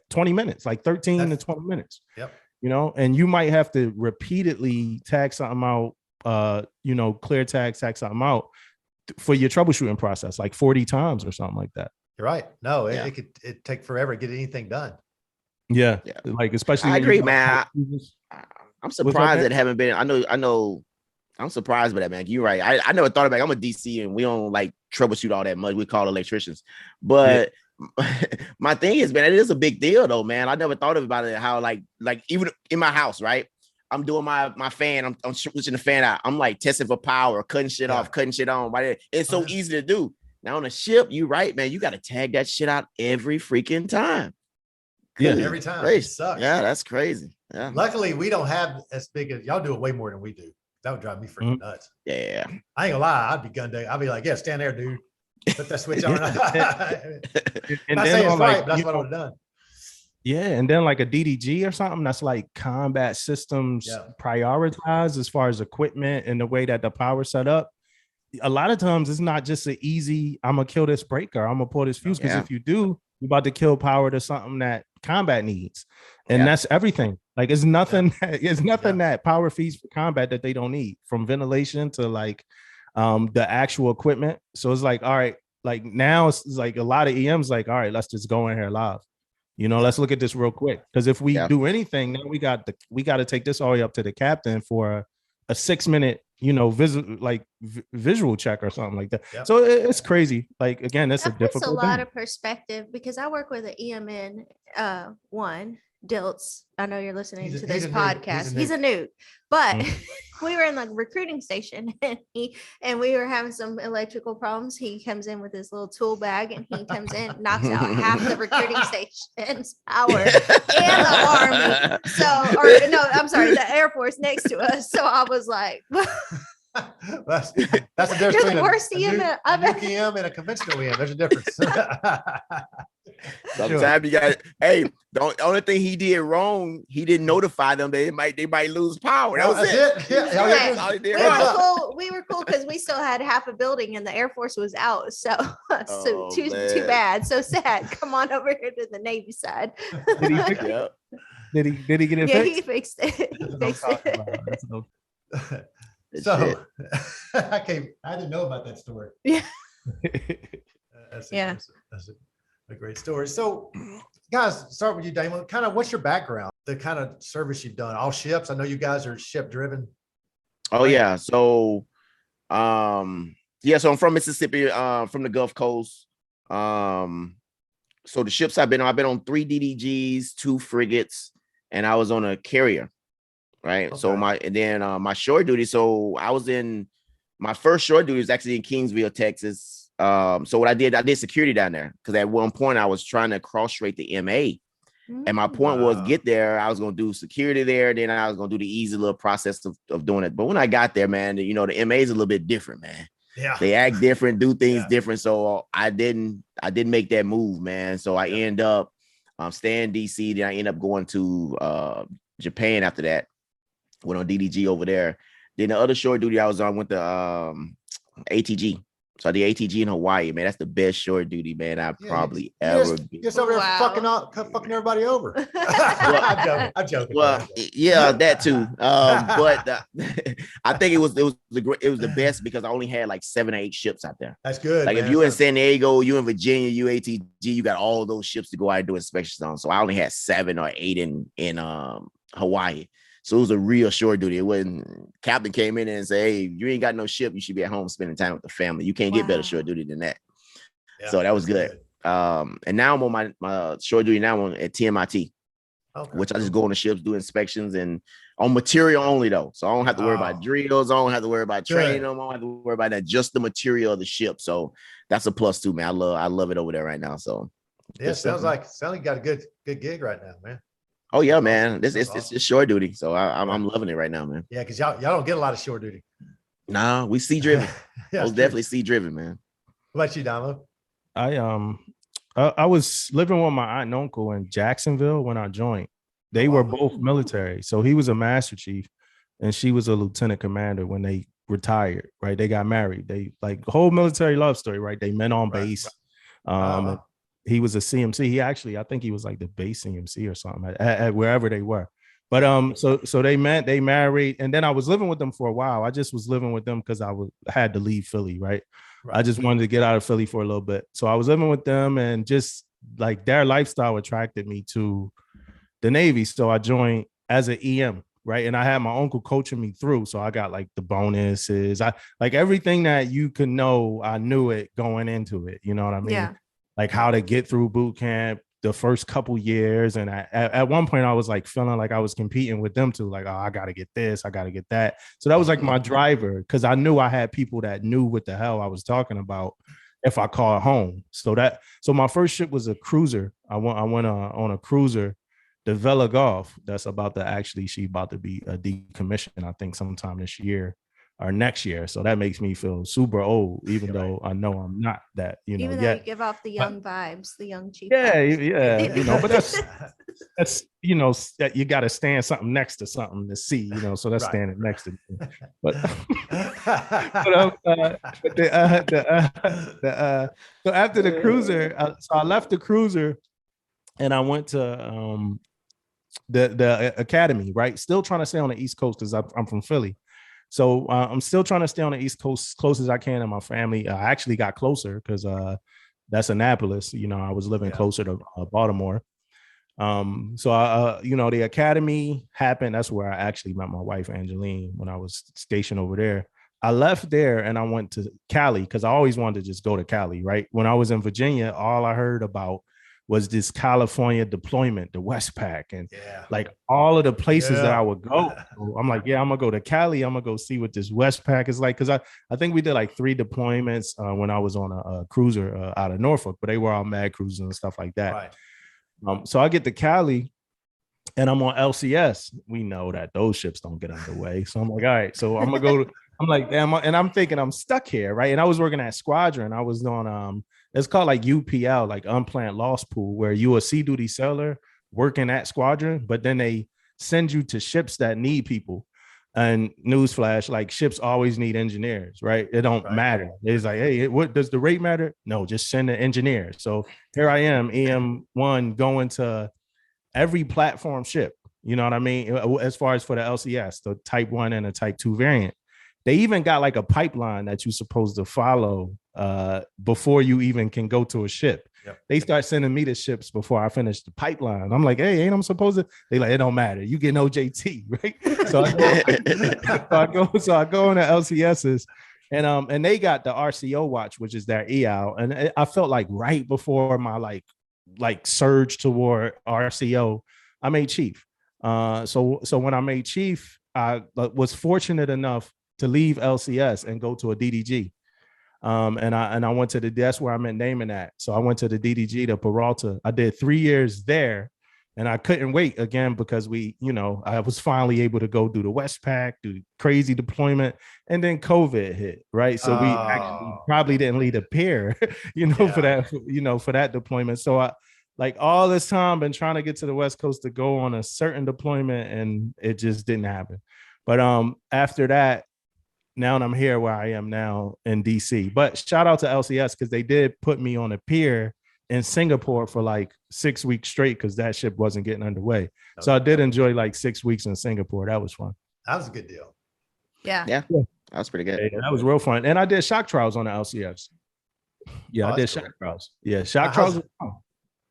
20 minutes, like 13 to 20 minutes. Yep. And you might have to repeatedly tag something out. Clear tag something out for your troubleshooting process, like 40 times or something like that. You're right. No, it could take forever to get anything done. Yeah. Like, especially. I agree, man. I'm surprised that haven't been. I know. I'm surprised by that, man. You're right. I never thought about it. I'm a DC and we don't like troubleshoot all that much. We call electricians. But my thing is, man, it is a big deal though, man. I never thought about it. How like even in my house, right? I'm doing my fan. I'm switching the fan out. I'm like testing for power, cutting shit off, cutting shit on. Right? It's so easy to do. Now on a ship, you're right, man. You got to tag that shit out every freaking time. Yeah, every time. It sucks. Yeah, that's crazy. Yeah. Luckily, we don't have as big as y'all do it way more than we do. That would drive me freaking nuts. Yeah. I ain't gonna lie. I'd be gun day. I'd be like, yeah, stand there, dude. Put that switch on. And not saying it's right, but that's what I would have done. Yeah, and then like a DDG or something that's like combat systems prioritized as far as equipment and the way that the power set up. A lot of times it's not just an easy, I'm gonna kill this breaker, I'm gonna pull this fuse, because if you do, you're about to kill power to something that combat needs. And that's everything. Like it's nothing that power feeds for combat that they don't need, from ventilation to like the actual equipment. So it's like, all right, like now it's like a lot of EMs like, all right, let's just go in here live. Let's look at this real quick. Because if we do anything, then we got to take this all the way up to the captain for a 6-minute, visual check or something like that. Yep. So it's crazy. Like again, that's a difficult. It's a lot of perspective because I work with an EMN one. Dilts, I know you're listening to this podcast. He's a nude, but we were in like recruiting station and we were having some electrical problems. He comes in with his little tool bag and he comes in, knocks out half the recruiting station's power and the Army. The Air Force next to us. So I was like, that's the difference between the worst EM a nuke EM and a conventional EM. There's a difference. Sometimes you got, the only thing he did wrong, he didn't notify them they might lose power. That was it. We were cool because we still had half a building and the Air Force was out. So, too bad. So sad. Come on over here to the Navy side. Did he get it Yeah, fixed? he fixed it. He That's what I'm fixed talking it. about. That's what So I didn't know about that story. Yeah. That's Yeah. that's a great story. So, guys, start with you, Damon. Kind of, what's your background? The kind of service you've done? All ships. I know you guys are ship driven. Oh Right. yeah. So so I'm from Mississippi, from the Gulf Coast. So the ships I've been on 3 DDGs, 2 frigates, and I was on a carrier. Right. So Okay. my shore duty. So I was in my first shore duty was actually in Kingsville, Texas. So what I did security down there because at one point I was trying to cross rate the MA. And my point was get there. I was going to do security there. Then I was going to do the easy little process of doing it. But when I got there, man, the MA is a little bit different, man. Yeah. They act different, do things Yeah. different. So I didn't make that move, man. So I end up staying in DC. Then I end up going to Japan after that. Went on DDG over there. Then the other shore duty I was on went to ATG. So I did ATG in Hawaii, man. That's the best shore duty, man, I've probably ever been. Just over there fucking everybody over. I'm joking. Well, yeah, that too. But I think it was the best because I only had like 7 or 8 ships out there. That's good. Like man. if you in San Diego, you in Virginia, you ATG, you got all those ships to go out and do inspections on. So I only had 7 or 8 in Hawaii. So it was a real shore duty. It wasn't captain came in and say, "Hey, you ain't got no ship. You should be at home spending time with the family. You can't get better shore duty than that." Yeah, so that was good. And now I'm on my shore duty now at TMIT, which I just go on the ships, do inspections and on material only though. So I don't have to worry about drills. I don't have to worry about training them. I don't have to worry about that. Just the material of the ship. So that's a plus too, man. I love it over there right now. So yeah, sounds like you got a good gig right now, man. Oh yeah, man. It's just shore duty. So I'm loving it right now, man. Yeah, because y'all don't get a lot of shore duty. Nah, we sea driven. Yeah, definitely sea driven, man. What about you, Damo? I was living with my aunt and uncle in Jacksonville when I joined. They were both military. So he was a master chief and she was a lieutenant commander when they retired, right? They got married. They like whole military love story, right? They met on base. He was a CMC. He actually, I think he was like the base CMC or something at wherever they were. But so they married, and then I was living with them for a while. I just was living with them because had to leave Philly, right? I just wanted to get out of Philly for a little bit. So I was living with them, and just like their lifestyle attracted me to the Navy. So I joined as an EM, right? And I had my uncle coaching me through. So I got like the bonuses. I like everything that you could know, I knew it going into it. You know what I mean? Yeah. Like how to get through boot camp the first couple years. And at one point I was like feeling like I was competing with them too. Like, oh, I got to get this, I got to get that. So that was like my driver because I knew I had people that knew what the hell I was talking about if I called home. So my first ship was a cruiser. I went on a cruiser, the Vela Golf. That's about to be decommissioned, I think sometime this year or next year. So that makes me feel super old, even though I know I'm not that, even though yet. you give off the young vibes, the young chief. Yeah, vibes. yeah, but that's that you got to stand something next to something to see, so that's standing next to me. But so after the cruiser, so I left the cruiser and I went to the academy, right? Still trying to stay on the East Coast because I'm from Philly. So I'm still trying to stay on the East Coast as close as I can to my family. I actually got closer because that's Annapolis. I was living closer to Baltimore. So the academy happened. That's where I actually met my wife, Angeline, when I was stationed over there. I left there and I went to Cali because I always wanted to just go to Cali, right? When I was in Virginia, all I heard about was this California deployment, the Westpac, and like all of the places that I would go. So I'm like, I'm gonna go to Cali. I'm gonna go see what this Westpac is like. Cause I think we did like 3 deployments when I was on a cruiser out of Norfolk, but they were all mad cruisers and stuff like that. Right. So I get to Cali and I'm on LCS. We know that those ships don't get underway. So I'm like, all right, so I'm gonna go I'm like, damn, and I'm thinking I'm stuck here, right? And I was working at Squadron. I was on it's called like UPL, like unplanned loss pool, where you a sea duty sailor working at Squadron, but then they send you to ships that need people. And newsflash, like ships always need engineers, right? It don't matter. It's like, hey, what does the rate matter? No, just send the engineer. So here I am, EM1, going to every platform ship, You know what I mean? As far as for the LCS, the type 1 and a type 2 variant. They even got like a pipeline that you're supposed to follow before you even can go to a ship. Yep. They start sending me the ships before I finish the pipeline. I'm like, hey, ain't I'm supposed to? They like, it don't matter. You get OJT, right? So I go on the LCSs, and they got the RCO watch, which is their EAL, and I felt like right before my like surge toward RCO, I made chief. So when I made chief, I was fortunate enough to leave LCS and go to a DDG. And I went to that's where I met Damon at. So I went to the DDG to Peralta. I did 3 years there, and I couldn't wait again because I was finally able to go do the Westpac, do crazy deployment, and then COVID hit, right? So we actually probably didn't lead a pair, for that deployment. So I like all this time been trying to get to the West Coast to go on a certain deployment, and it just didn't happen. But after that, now I'm here where I am now in DC. But shout out to LCS because they did put me on a pier in Singapore for like 6 weeks straight because that ship wasn't getting underway. So I did enjoy like 6 weeks in Singapore. That was fun. That was a good deal. Yeah. Yeah, that was pretty good. Yeah, that was real fun. And I did shock trials on the LCS. Yeah, I did shock trials. Yeah, shock trials.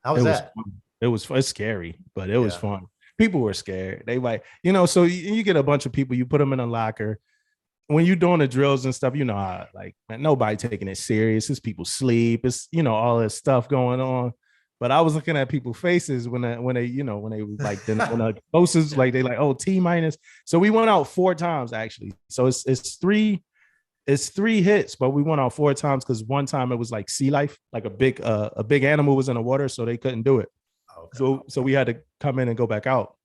How was that? It's scary, but it was fun. People were scared. They like, so you get a bunch of people, you put them in a locker. When you're doing the drills and stuff, how like, man, nobody taking it serious. It's people sleep. It's, all this stuff going on. But I was looking at people's faces when they like, when the closest, like they like, oh, T minus. So we went out 4 times actually. So it's three hits, but we went out 4 times because one time it was like sea life, like a big animal was in the water, so they couldn't do it. Okay. So we had to come in and go back out.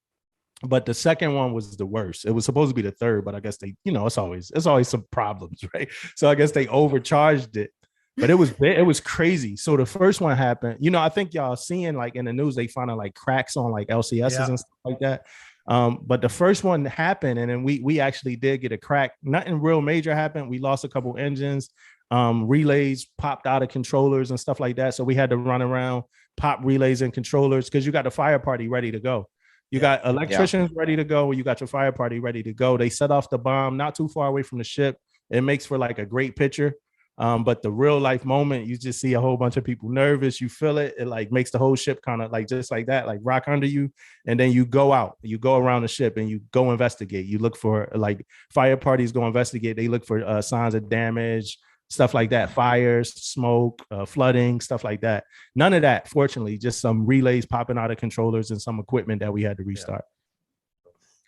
But the second one was the worst. It was supposed to be the third, but I guess they, it's always some problems, right? So I guess they overcharged it. But it was crazy. So the first one happened. I think y'all seeing like in the news, they found like cracks on like LCSs and stuff like that. But the first one happened, and then we actually did get a crack. Nothing real major happened. We lost a couple engines. Relays popped out of controllers and stuff like that. So we had to run around, pop relays and controllers because you got the fire party ready to go. You got electricians ready to go. You got your fire party ready to go. They set off the bomb not too far away from the ship. It makes for like a great picture. But the real life moment, you just see a whole bunch of people nervous. You feel it. It like makes the whole ship kind of like just like that, like rock under you. And then you go out, you go around the ship and you go investigate. You look for like fire parties go investigate. They look for signs of damage, stuff like that, fires, smoke, flooding, stuff like that. None of that, fortunately, just some relays popping out of controllers and some equipment that we had to restart.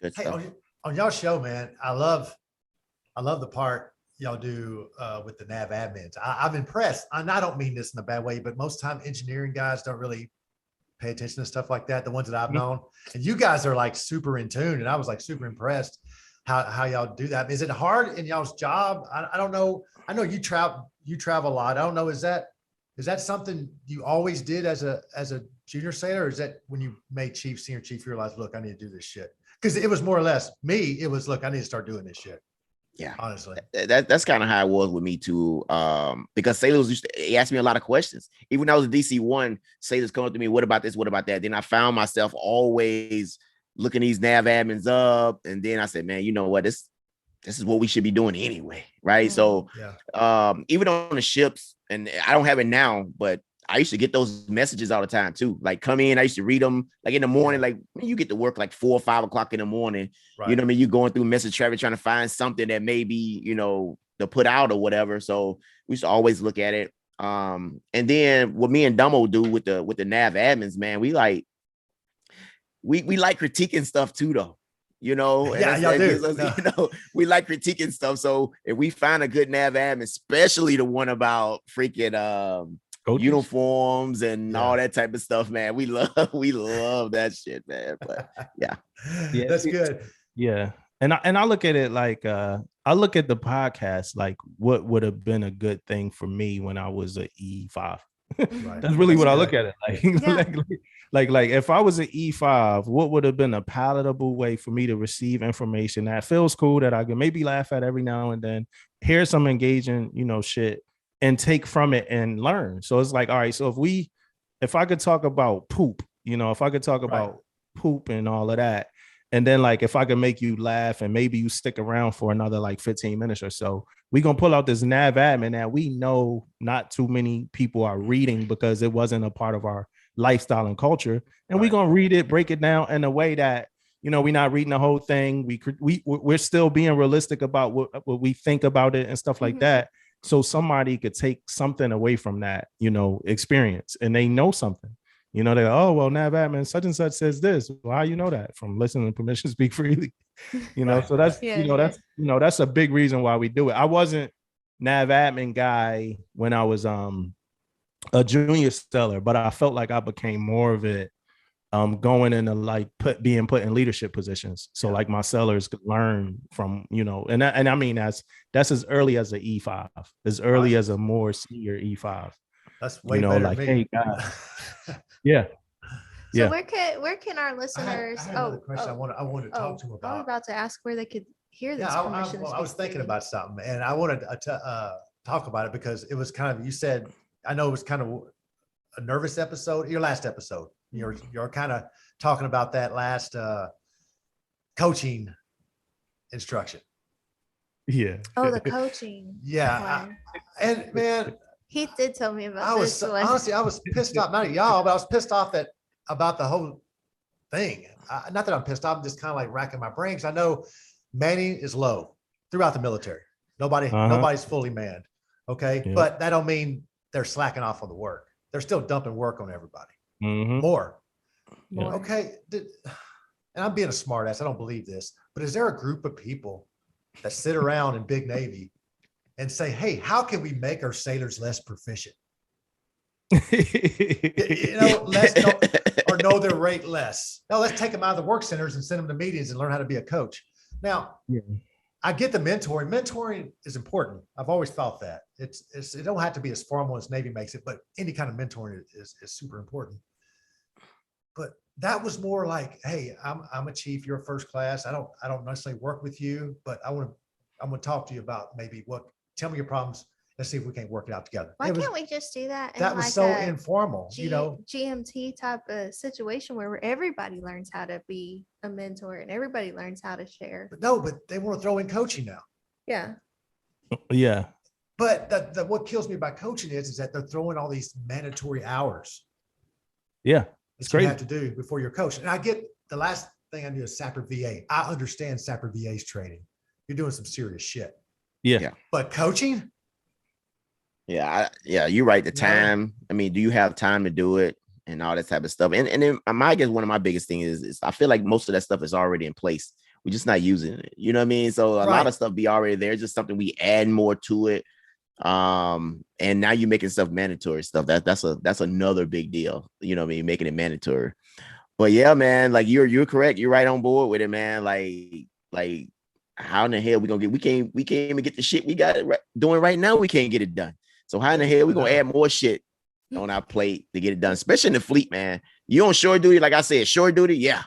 Good Hey, stuff. on y'all show, man, I love the part y'all do with the nav admins. I'm impressed. And I don't mean this in a bad way, but most time engineering guys don't really pay attention to stuff like that, the ones that I've known. And you guys are like super in tune. And I was like super impressed how y'all do that. Is it hard in y'all's job? I don't know. I know you travel a lot. I don't know. Is that something you always did as a junior sailor? Or is that when you made senior chief, you realized, look, I need to do this shit? Because it was more or less me. It was, look, I need to start doing this shit. Yeah, honestly, that's kind of how it was with me too. Because sailors used to ask me a lot of questions. Even when I was a DC-1, sailors come up to me, what about this? What about that? Then I found myself always looking these nav admins up. And then I said, man, you know what? This is what we should be doing anyway. Right. So even on the ships, and I don't have it now, but I used to get those messages all the time too. Like come in, I used to read them like in the morning, like you get to work like 4 or 5 o'clock in the morning. Right. You know what I mean? You're going through message traffic, trying to find something that maybe, to put out or whatever. So we used to always look at it. And then what me and Damo do with the nav admins, man, we like critiquing stuff too, though. Y'all do. We like critiquing stuff. So if we find a good nav admin, especially the one about freaking uniforms and all that type of stuff, man, we love that shit, man. But yeah, that's good. Yeah, and I look at it like I look at the podcast like what would have been a good thing for me when I was an E5. Right. That's really what I look at it like if I was an E5, what would have been a palatable way for me to receive information that feels cool, that I can maybe laugh at every now and then, hear some engaging, shit, and take from it and learn. So it's like, all right, so if I could talk about poop, if I could talk about poop and all of that, And then like if I can make you laugh and maybe you stick around for another like 15 minutes or so, we're gonna pull out this nav admin that we know not too many people are reading because it wasn't a part of our lifestyle and culture. And we're gonna read it, break it down in a way that, you know, we're not reading the whole thing. We're still being realistic about what we think about it and stuff like that. So somebody could take something away from that, you know, experience, and they know something. You know, they're, oh, well, nav admin such and such says this. Well, how you know that? From listening to Permission to Speak Freely. You know, so that's, that's a big reason why we do it. I wasn't nav admin guy when I was a junior seller, but I felt like I became more of it going into like being put in leadership positions. So like my sellers could learn from, you know, and I mean, that's as early as an E5, as early as a more senior E5. That's way you know, better like, than me. hey, guys. Yeah. So where can our listeners? I had another question I wanted to talk to them about. I was about to ask where they could hear this. I was thinking about something, and I wanted to talk about it because it was kind of, you said, I know it was kind of a nervous episode, your last episode. You're kind of talking about that last coaching instruction. Yeah. Oh, the coaching. Yeah. And man, Heath did tell me about this. Honestly, I was pissed off, not at y'all, but I was pissed off about the whole thing. Not that I'm pissed off, I'm just kind of like racking my brains. I know manning is low throughout the military. Nobody's fully manned. Okay. Yeah. But that don't mean they're slacking off on the work. They're still dumping work on everybody. More. Okay. And I'm being a smart ass. I don't believe this, but is there a group of people that sit around in Big Navy and say, hey, how can we make our sailors less proficient? Know their rate less. No, let's take them out of the work centers and send them to meetings and learn how to be a coach. Now, I get the mentoring. Mentoring is important. I've always thought that. It don't have to be as formal as Navy makes it, but any kind of mentoring is super important. But that was more like, hey, I'm a chief, you're a first class. I don't necessarily work with you, but I'm gonna talk to you about maybe tell me your problems. Let's see if we can't work it out together. Why can't we just do that? That was so informal, GMT type of situation where everybody learns how to be a mentor and everybody learns how to share. But they want to throw in coaching now. Yeah. Yeah. But what kills me about coaching is that they're throwing all these mandatory hours. Yeah. It's great. You have to do before you're coaching. And I get the last thing I do is Sapper VA. I understand Sapper VA's training. You're doing some serious shit. Yeah. But coaching? Yeah, you're right. The time. I mean, do you have time to do it and all that type of stuff? And then I guess one of my biggest things is I feel like most of that stuff is already in place. We're just not using it. You know what I mean? So a lot of stuff be already there. Just something we add more to it. And now you're making stuff mandatory stuff. That's another big deal. You know what I mean? Making it mandatory. But yeah, man, like you're correct. You're right on board with it, man. Like how in the hell we can't even get the shit we got doing right now. We can't get it done. So how in the hell we gonna add more shit on our plate to get it done, especially in the fleet, man? You on shore duty, like I said, shore duty, yeah.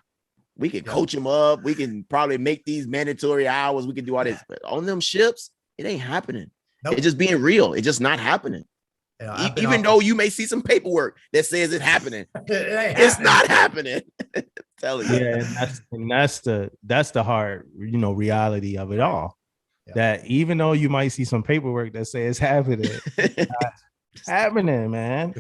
We can coach them up. We can probably make these mandatory hours. We can do all this. But on them ships, it ain't happening. Nope. It's just being real. It's just not happening. Even though you may see some paperwork that says it's happening, it's not happening. Telling you. Yeah, and that's the hard, reality of it all. Yeah. That even though you might see some paperwork that says it's happening, it's happening, man.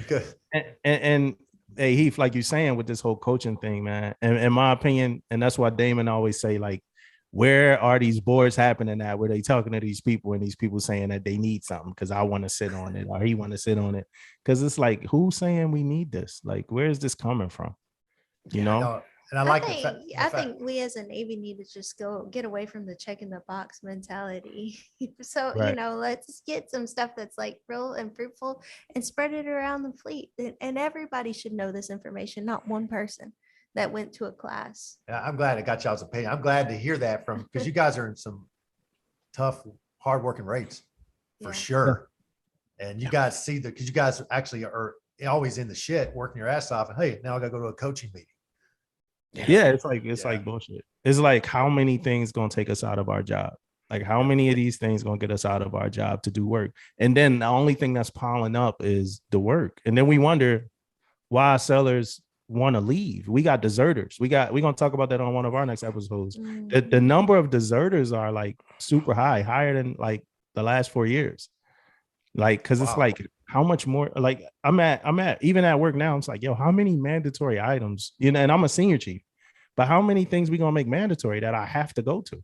And hey, Heath, like you're saying with this whole coaching thing, man, and in my opinion, and that's why Damon always say, like, where are these boards happening at? Where they talking to these people and these people saying that they need something because I want to sit on it or he want to sit on it? Because it's like, who's saying we need this? Like, where is this coming from? You know? And I think we as a Navy need to just go get away from the check in the box mentality. So, let's get some stuff that's like real and fruitful and spread it around the fleet. And everybody should know this information, not one person that went to a class. Yeah, I'm glad I got y'all's opinion. I'm glad to hear that because you guys are in some tough, hardworking rates for sure. And you guys see because you guys actually are always in the shit, working your ass off. And hey, now I got to go to a coaching meeting. Yeah, it's like bullshit. It's like, how many things gonna take us out of our job? Like, how many of these things gonna get us out of our job to do work? And then the only thing that's piling up is the work. And then we wonder why sellers want to leave. We got deserters. We're gonna talk about that on one of our next episodes. The Mhm. number of deserters are like super high, higher than like the last 4 years. Like, cause it's Wow. like how much more, like I'm at even at work now. It's like, yo, how many mandatory items, and I'm a senior chief, but how many things we gonna make mandatory that I have to go to?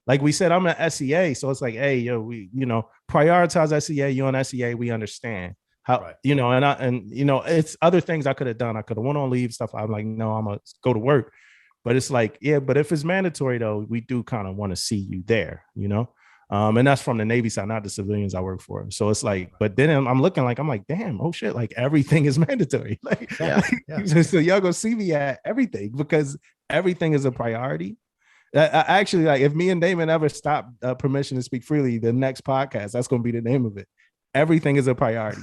Like we said, I'm an SEA, so it's like, hey, yo, we, prioritize SEA. You on SEA, we understand how, Right. and it's other things I could have done. I could have went on leave stuff. I'm like, no, I'm gonna go to work. But it's like, yeah, but if it's mandatory though, we do kind of want to see you there, and that's from the Navy side, not the civilians I work for. So it's like, but then I'm looking like, I'm like, damn, oh shit, like everything is mandatory. Like, Yeah. so y'all gonna see me at everything because everything is a priority. Actually, like if me and Damon ever stop permission to speak freely, the next podcast, that's going to be the name of it. Everything is a priority.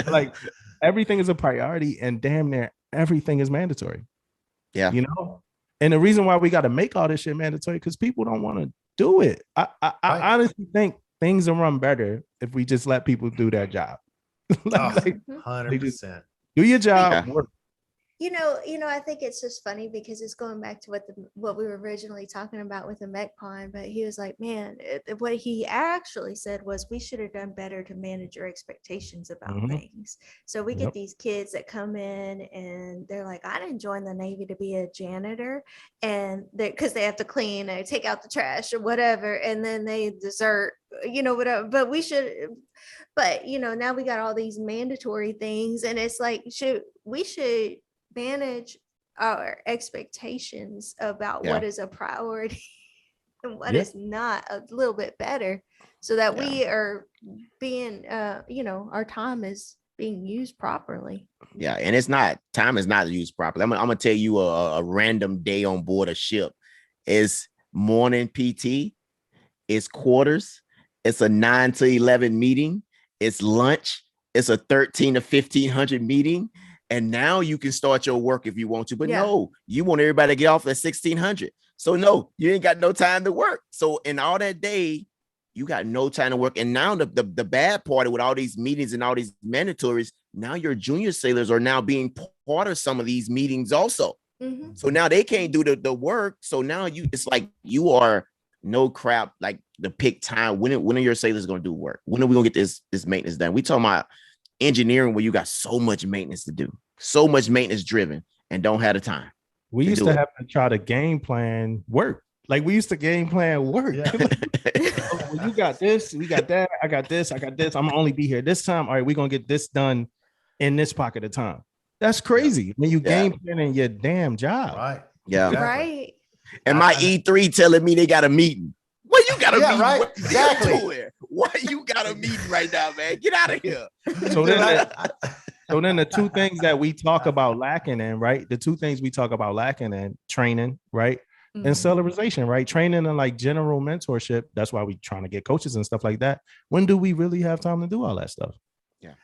Like everything is a priority, and damn near everything is mandatory. Yeah. And the reason why we got to make all this shit mandatory because people don't want to do it. I honestly think things will run better if we just let people do their job. like, 100%. do your job. Yeah. Work. I think it's just funny because it's going back to what we were originally talking about with the MECPON, but he was like, man, what he actually said was we should have done better to manage your expectations about things. So we get these kids that come in and they're like, I didn't join the Navy to be a janitor, and because they have to clean or take out the trash or whatever, and then they desert, whatever. But now we got all these mandatory things, and it's like, we should manage our expectations about what is a priority and what is not a little bit better, so that we are being our time is being used properly. Yeah, and time is not used properly. I'm gonna tell you a random day on board a ship is morning PT, it's quarters, it's a 9 to 11 meeting, it's lunch, it's a 13 to 1500 meeting. And now you can start your work if you want to, but no, you want everybody to get off at 1600. So no, you ain't got no time to work. So in all that day, you got no time to work. And now the bad part with all these meetings and all these mandatories, now your junior sailors are now being part of some of these meetings also. Mm-hmm. So now they can't do the work. So now it's like you are no crap, like the pick time. When are your sailors going to do work? When are we going to get this maintenance done? We talking about engineering where you got so much maintenance to do, so much maintenance driven, and don't have the time. We used to have to try to game plan work. Like we used to game plan work. Yeah. Well, you got this, we got that, I got this, I'm gonna only be here this time. All right, we're gonna get this done in this pocket of time. That's crazy when you game planning your damn job. Right. Yeah. Exactly. Right. And my E3 telling me they got a meeting. Well, you got a meeting. Right. Exactly. Why you got a meeting right now, man? Get out of here. So then the two things that we talk about lacking in, right? The two things we talk about lacking in: training, right? And celebrarization, right? Training and like general mentorship. That's why we trying to get coaches and stuff like that. When do we really have time to do all that stuff? Yeah.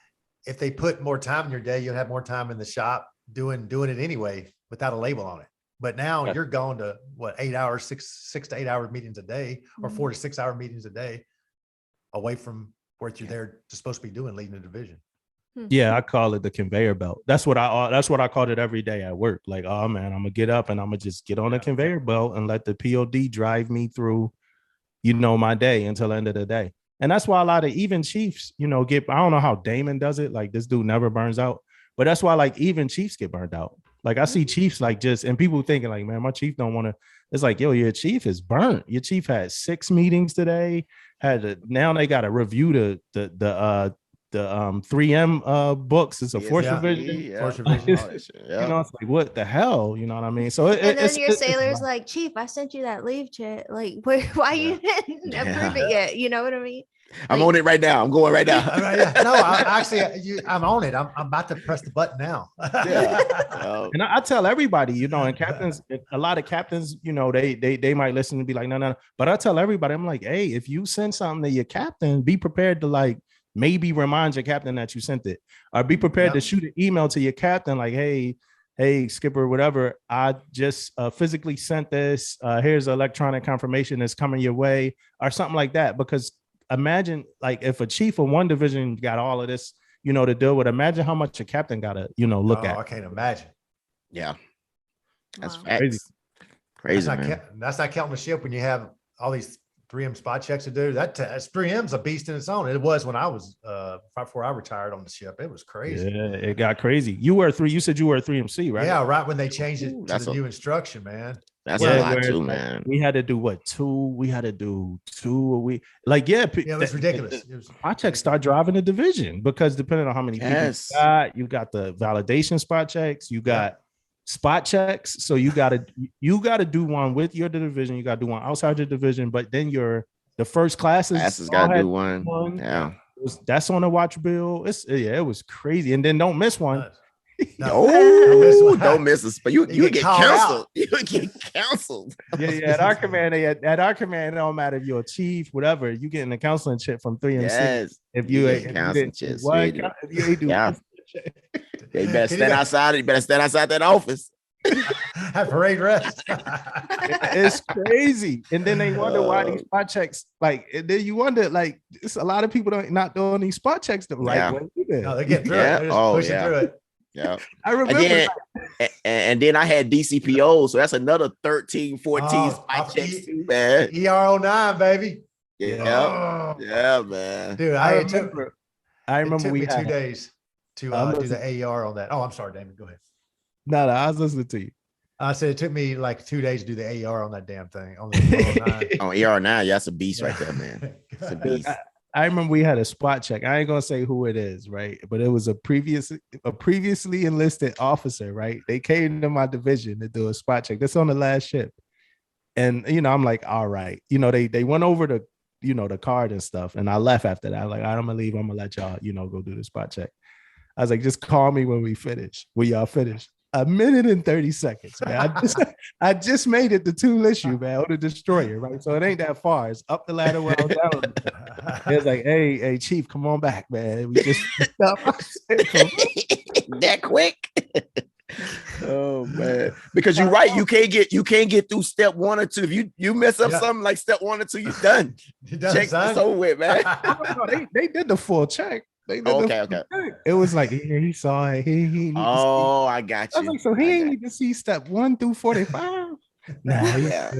If they put more time in your day, you'll have more time in the shop doing it anyway without a label on it. But now you're going to 8 hours, 6 to 8 hour meetings a day, or 4 to 6 hour meetings a day away from what you're there to supposed to be doing, leading a division. Yeah, I call it the conveyor belt. That's what I called it every day at work. Like, oh man, I'm gonna get up and I'm gonna just get on the conveyor belt and let the POD drive me through, my day until the end of the day. And that's why a lot of even chiefs, I don't know how Damon does it. Like this dude never burns out, but that's why like even chiefs get burned out. Like I see chiefs like and people thinking like, man, my chief don't want to. It's like, yo, your chief is burnt. Your chief had 6 meetings today. Now they got to review the 3M books. It's a fourth division. Fourth division. It's like, what the hell? You know what I mean? So and then your sailor's like, Chief, I sent you that leave chat. Like, why you didn't approve it yet? You know what I mean? I'm on it right now. I'm going right now. No, I'm on it. I'm about to press the button now. And I tell everybody, and captains, a lot of captains, they might listen and be like, no. But I tell everybody, I'm like, hey, if you send something to your captain, be prepared to like maybe remind your captain that you sent it, or be prepared to shoot an email to your captain like, hey, skipper, whatever, I just physically sent this. Here's electronic confirmation that's coming your way, or something like that. Because imagine like if a chief of one division got all of this to deal with. Imagine how much a captain got to, look at. I can't imagine. Yeah, that's Wow. facts. Crazy, man. That's not counting the ship when you have all these 3M spot checks to do. That's 3M's a beast in its own. It was when I was before I retired on the ship. It was crazy. Yeah, it got crazy. You said you were a 3MC, right? Yeah, right when they changed it to That's the new instruction, man. That's Yeah, a lot where too, it's like, man. we had to do what, 2? We had to do 2 a week. Like, Yeah, it was ridiculous. It was Spot checks start driving the division because depending on how many Yes. people you got the validation spot checks, you got spot checks. So you gotta do one with your division, you gotta do one outside your division, but then the first classes Gotta had do one. Yeah. that's on the watch bill. It was crazy. And then don't miss one. No. Oh, don't miss us. But you get get called canceled. out. You get canceled. Yeah. At our command, it don't matter if you're a chief, whatever. You getting the counseling chit from 3MC. Yes. If you get ain't counseling chits. if you ain't do Yeah. You better stand outside. You better stand outside that office. Have parade rest. It's crazy. And then they wonder why these spot checks, like, and then you wonder, like, it's a lot of people not doing these spot checks the right way either. No, they get through Yeah. it. They're just Oh, pushing yeah. through it. Yeah. I remember. And then I had DCPO, so that's another 13, 14 spot checks too, man. ER09, baby. Yeah. Oh. Yeah, man. Dude, I it took remember me we 2 had days to do the AER on that. Oh, I'm sorry, Damon. Go ahead. no, I was listening to you. I said it took me like 2 days to do the AER on that damn thing. On the On ER9, yeah, that's a beast right there, man. It's a beast. I remember we had a spot check. I ain't gonna say who it is, right? But it was a previously enlisted officer, right? They came to my division to do a spot check. That's on the last ship. And I'm like, all right. They went over the card and stuff. And I left after that. Like, I'm gonna leave. I'm gonna let y'all, go do the spot check. I was like, just call me when y'all finish. 1 minute and 30 seconds, man. I just made it to Tool Issue, man, on the destroyer, right? So it ain't that far. It's up the ladder where I was down. It's like, hey, Chief, come on back, man. We just that quick. Oh man, because you're right. You can't get through step 1 or 2. If you mess up something like step 1 or 2, you're done. Check this over with, man. They did the full check. Okay. It was like he saw it. He Oh, I got you. I was like, so he ain't need to see step 1 through 45. Nah, yeah.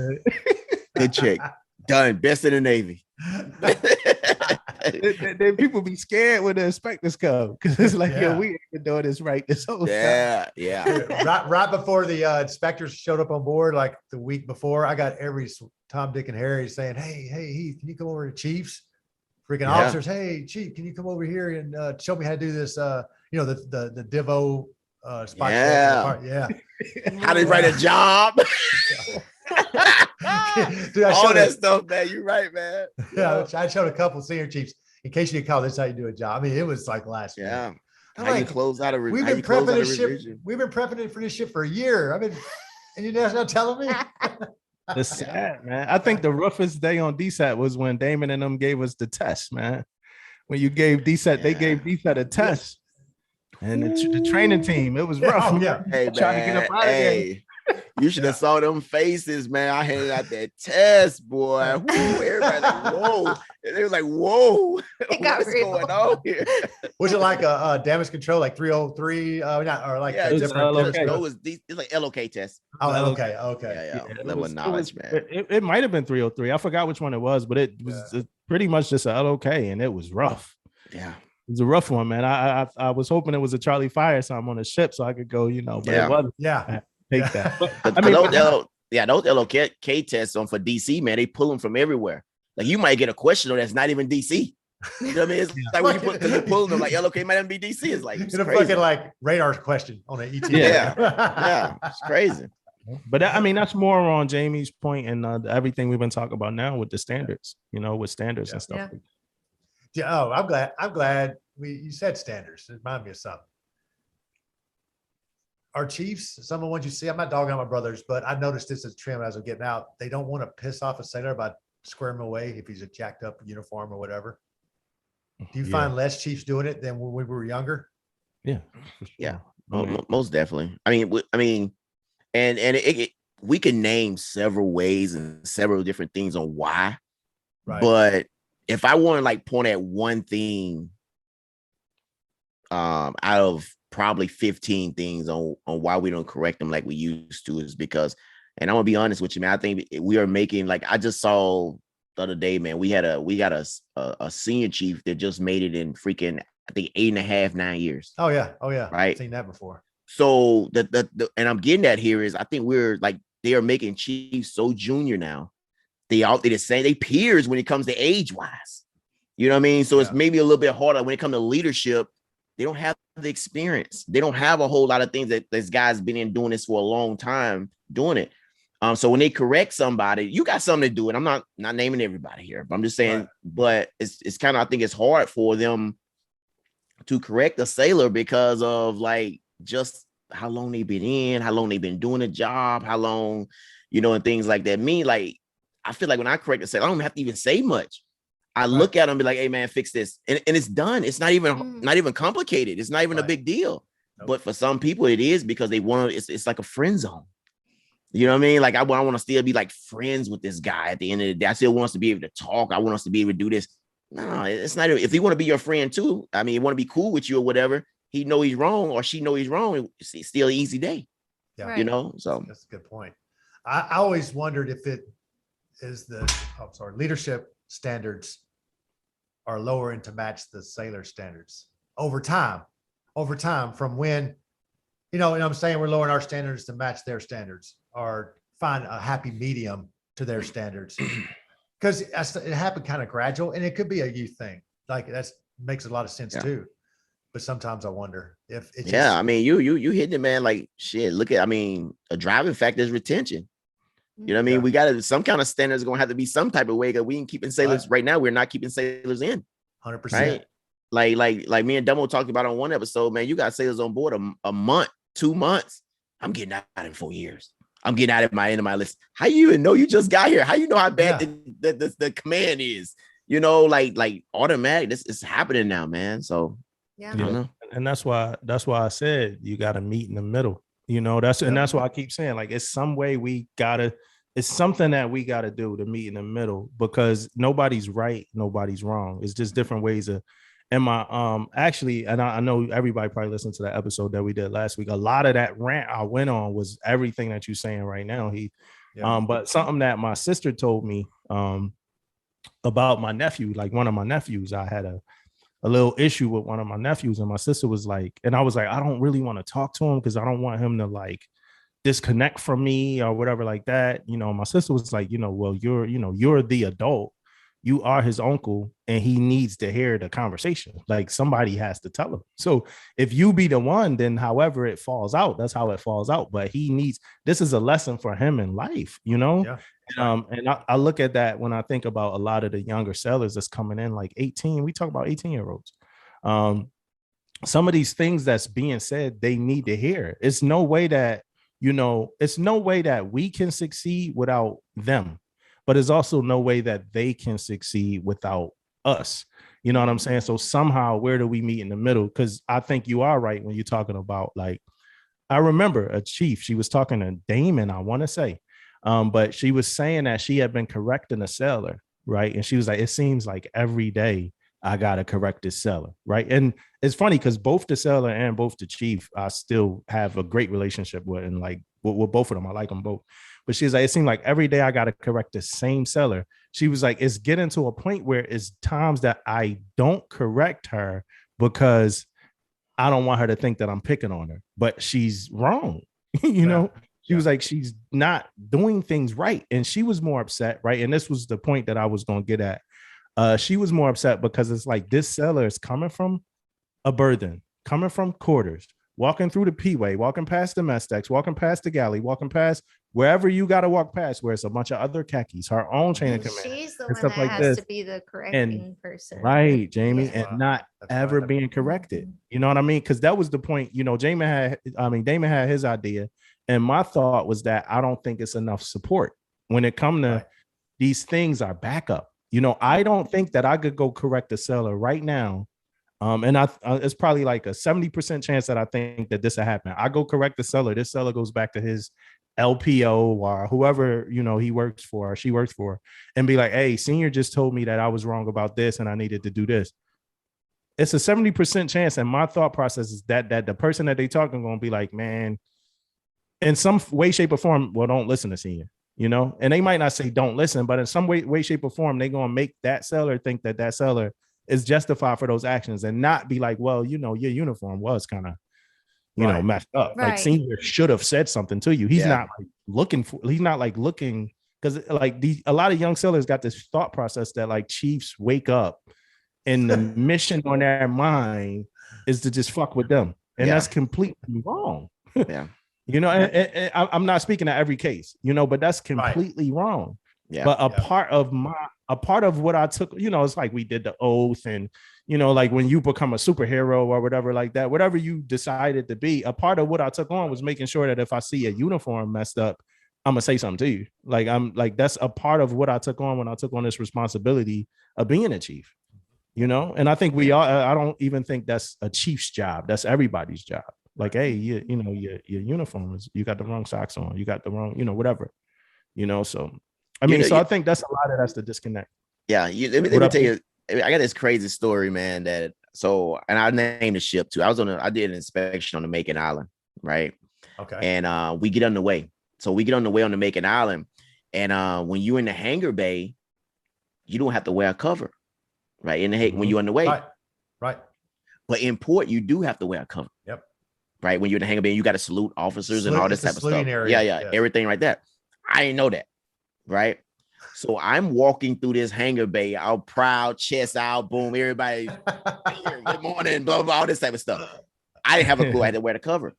Good check. Done. Best in the Navy. Then people be scared when the inspectors come because it's like, yo, we ain't been doing this right this whole time. Yeah. Right before the inspectors showed up on board, like the week before, I got every Tom, Dick, and Harry saying, hey, Heath, can you come over to Chiefs? Freaking officers, hey, Chief, can you come over here and show me how to do this? The Divo spot. Yeah. How to write a job. Dude, all that stuff, man. You're right, man. Yeah, I showed a couple senior chiefs in case you get called. This is how you do a job. I mean, it was like last week. Yeah. How you close out a We've been prepping this ship. We've been prepping it for this ship for a year. and you're not telling me. It's sad, man. I think the roughest day on DSAT was when Damon and them gave us the test, man. When you gave DSAT, they gave DSAT a test. And the training team, it was rough. Yeah. Hey, trying to get up out of there. You should have saw them faces, man. I handed out that test, boy. Woo, everybody like, whoa. They were like, whoa. What's going on here? Was it like a damage control, like 303? Or like it's different? It's like LOK test. Oh, okay. Yeah. Level of knowledge, man. It might have been 303. I forgot which one it was, but it was pretty much just a LOK, and it was rough. Yeah. It was a rough one, man. I was hoping it was a Charlie Fire or something on the ship so I could go, but it wasn't. Yeah. Take that. Those LOK tests on for DC, man, they pull them from everywhere. Like you might get a question that's not even DC. You know what I mean? It's like when you pull them, like LOK might even be DC. It's like it's crazy. Fucking like radar question on an ET. Yeah, it's crazy. But that's more on Jamie's point and everything we've been talking about now with the standards. With standards and stuff. Yeah. Oh, I'm glad you said standards. It reminded me of something. Our chiefs, some of the ones you see, I'm not dogging on my brothers, but I noticed this as a trend as I'm getting out. They don't want to piss off a sailor by squaring him away if he's a jacked up uniform or whatever. Do you find less chiefs doing it than when we were younger? Yeah. Yeah. Most definitely. We can name several ways and several different things on why. Right. But if I want to point at one thing out of probably 15 things on why we don't correct them like we used to is because, and I'm gonna be honest with you, man, I think we are making, like, I just saw the other day, man, we got a senior chief that just made it in freaking, I think 8.5, 9 years. Oh yeah. Right. Seen that before. So the and I'm getting at here is I think we're like, they are making chiefs so junior now. They're the same, they peers when it comes to age wise. You know what I mean? So it's maybe a little bit harder when it comes to leadership. They don't have the experience. They don't have a whole lot of things that this guy's been in doing this for a long time doing it. So when they correct somebody, you got something to do it. I'm not naming everybody here, but I'm just saying, but it's kind of, I think it's hard for them to correct a sailor because of like just how long they've been in, how long they've been doing a job, how long, and things like that. Me, like, I feel like when I correct a sailor, I don't have to even say much. I look at them and be like, hey man, fix this. And it's done. It's not even complicated. It's not even a big deal. Nope. But for some people it is, because they want to, it's like a friend zone. You know what I mean? Like I want to still be like friends with this guy at the end of the day. I still want us to be able to talk. I want us to be able to do this. No, it's not. If he want to be your friend too, I mean, he want to be cool with you or whatever, he know he's wrong or she know he's wrong. It's still an easy day. Yeah. Right. So that's a good point. I always wondered if it is leadership standards are lowering to match the sailor standards over time from when, I'm saying we're lowering our standards to match their standards or find a happy medium to their standards. Because it happened kind of gradual, and it could be a youth thing. Like that makes a lot of sense too. But sometimes I wonder if it's I mean, you hit it, man. Like shit. Look at, I mean, a driving factor is retention. You know what I mean? We got some kind of standards going to have to be some type of way, because we ain't keeping sailors right now. We're not keeping sailors in 100%. Right? Like me and Damo talked about on one episode, man. You got sailors on board a month, 2 months. I'm getting out in 4 years. I'm getting out at my end of my list. How you even know you just got here? How you know how bad the command is? Like automatic. This is happening now, man. So yeah. I don't know. And that's why I said you got to meet in the middle. And that's why I keep saying, like, it's some way it's something that we got to do to meet in the middle, because nobody's right, nobody's wrong. It's just different ways of. And my actually, and I know everybody probably listened to that episode that we did last week. A lot of that rant I went on was everything that you're saying right now, Heath. But something that my sister told me about my nephew, like one of my nephews, I had a little issue with one of my nephews, and my sister was like, and I was like, I don't really want to talk to him because I don't want him to like disconnect from me or whatever like that. My sister was like, well, you're the adult. You are his uncle, and he needs to hear the conversation. Like somebody has to tell him. So if you be the one, then however it falls out, that's how it falls out. But this is a lesson for him in life, Yeah. And I look at that when I think about a lot of the younger sailors that's coming in, like 18. We talk about 18-year-olds. Some of these things that's being said, they need to hear. It's no way that we can succeed without them. But there's also no way that they can succeed without us. You know what I'm saying? So somehow, where do we meet in the middle? Because I think you are right when you're talking about, like, I remember a chief, she was talking to Damon, I want to say, but she was saying that she had been correcting a sailor, right? And she was like, it seems like every day I got to correct this sailor, right? And it's funny because both the sailor and both the chief, I still have a great relationship with, and like with both of them, I like them both. But she's like, it seemed like every day I got to correct the same seller. She was like, it's getting to a point where it's times that I don't correct her because I don't want her to think that I'm picking on her, but she's wrong. She was like, she's not doing things right. And she was more upset, right? And this was the point that I was going to get at. She was more upset because it's like, this seller is coming from a burden, coming from quarters, walking through the P-way, walking past the mess decks, walking past the galley, walking past wherever you got to walk past, where it's a bunch of other khakis, her own chain of command. She's the one that like has to be the correcting person. Right, Jamie, and not ever being corrected. You know what I mean? Because that was the point, Damon had his idea. And my thought was that I don't think it's enough support when it comes to these things are backup. I don't think that I could go correct a seller right now. And it's probably like a 70% chance that I think that this will happen. I go correct the seller. This seller goes back to his LPO or whoever, he works for or she works for, and be like, hey, senior just told me that I was wrong about this and I needed to do this. it's a 70% chance, and my thought process is that the person that they talking going to be like, man, in some way, shape, or form, well, don't listen to senior, and they might not say don't listen, but in some way, shape, or form, they're going to make that seller think that seller is justified for those actions, and not be like, well, your uniform was kind of, messed up. Like, Right. senior should have said something to you. He's Yeah. not looking, because like a lot of young sellers got this thought process that like chiefs wake up and the mission on their mind is to just fuck with them. And Yeah. that's completely wrong. Yeah. And I'm not speaking of every case, but that's completely wrong. Yeah. But a part of what I took, it's like we did the oath, and like when you become a superhero or whatever like that, whatever you decided to be, a part of what I took on was making sure that if I see a uniform messed up, I'm gonna say something to you. Like that's a part of what I took on when I took on this responsibility of being a chief. And I think I don't even think that's a chief's job. That's everybody's job. Like, hey, your uniform is, you got the wrong socks on, you got the wrong, whatever, so I mean, I think that's a lot of that's the disconnect. Yeah, let me tell you, I got this crazy story, man. And I named the ship too. I did an inspection on the Macon Island, right? Okay. And we get on the way. So we get on the way on the Macon Island, and when you're in the hangar bay, you don't have to wear a cover, right? When you're on the way, right. But in port, you do have to wear a cover. Yep. Right. When you're in the hangar bay, you got to salute officers and all this type of stuff. Area. Yeah, everything like that. I didn't know that. Right. So I'm walking through this hangar bay, all proud, chest out, boom, everybody, good morning, blah, blah, all this type of stuff. I didn't have a clue I had to wear the cover.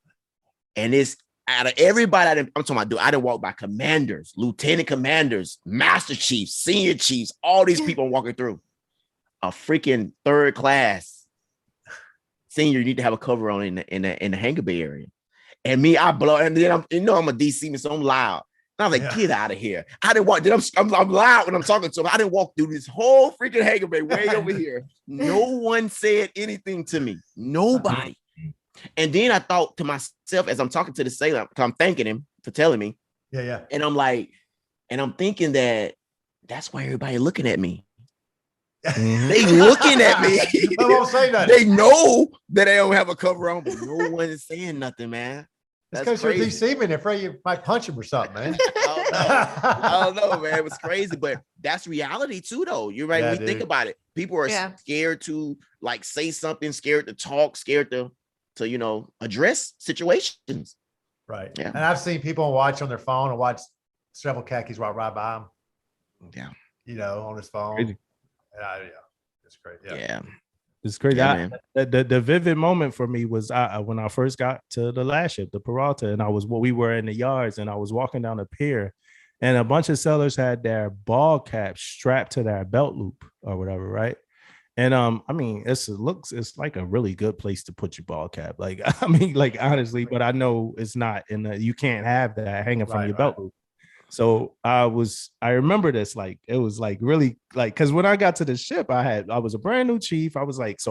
And it's out of everybody, I'm talking about, I didn't walk by commanders, lieutenant commanders, master chiefs, senior chiefs, all these people I'm walking through. A freaking third class senior, you need to have a cover on in the hangar bay area. And me, I blow, and then I'm a DC man, so I'm loud. I was like, get out of here. I didn't walk. I'm loud when I'm talking to him. I didn't walk through this whole freaking hangar bay way over here. No one said anything to me. Nobody. And then I thought to myself as I'm talking to the sailor, I'm thanking him for telling me. Yeah. And I'm thinking that's why everybody looking at me. They looking at me. I won't say nothing. They know that they don't have a cover on, but no one is saying nothing, man. It's because you're DC man, they're afraid you might punch him or something, man. I don't know, man. It was crazy, but that's reality too, though. You're right. Yeah, We think about it. People are scared to like say something, scared to talk, scared to address situations. Right. Yeah. And I've seen people watch on their phone and watch several khakis walk right by them. Yeah. On his phone. Crazy. Yeah. It's great. Yeah. It's crazy. Yeah, The vivid moment for me was when I first got to the last ship, the Peralta, and we were in the yards, and I was walking down the pier, and a bunch of sellers had their ball caps strapped to their belt loop or whatever, right? And I mean, it's like a really good place to put your ball cap. Like, I mean, like honestly, but I know it's not, and you can't have that hanging from your belt loop. So I remember this, like, it was like really like, cause when I got to the ship, I was a brand new chief. I was like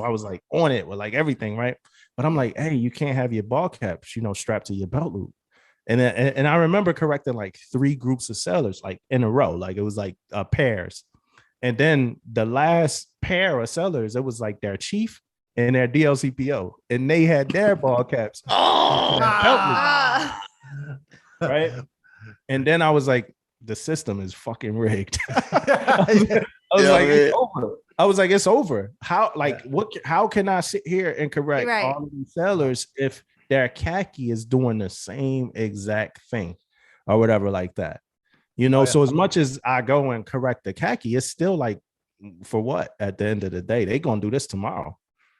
on it with like everything. Right. But I'm like, hey, you can't have your ball caps, strapped to your belt loop. And I remember correcting like 3 groups of sellers, like in a row, like it was like pairs. And then the last pair of sellers, it was like their chief and their DLCPO, and they had their ball caps. Right. And then I was like, the system is fucking rigged. I was like, it's over. How can I sit here and correct all of these sellers if their khaki is doing the same exact thing or whatever like that? So as much as I go and correct the khaki, it's still like, for what? At the end of the day, they're gonna do this tomorrow.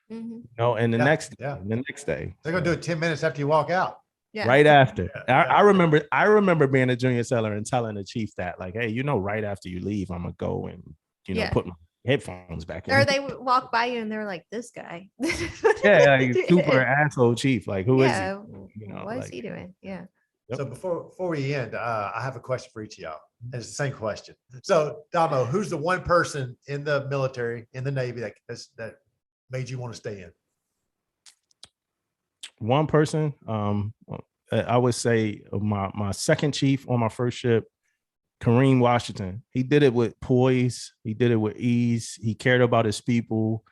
And the next day. They're gonna do it 10 minutes after you walk out. Yeah. Right after. I remember being a junior seller and telling the chief that, like, hey, right after you leave, I'm gonna go and put my headphones back in. Or they would walk by you and they're like, this guy. Like super asshole chief. Like, who is he? What is he doing? Yeah. Yep. So before we end, I have a question for each of y'all. And it's the same question. So Damo, who's the one person in the military, in the Navy that made you want to stay in? One person, I would say my second chief on my first ship, Kareem Washington. He did it with poise. He did it with ease. He cared about his people.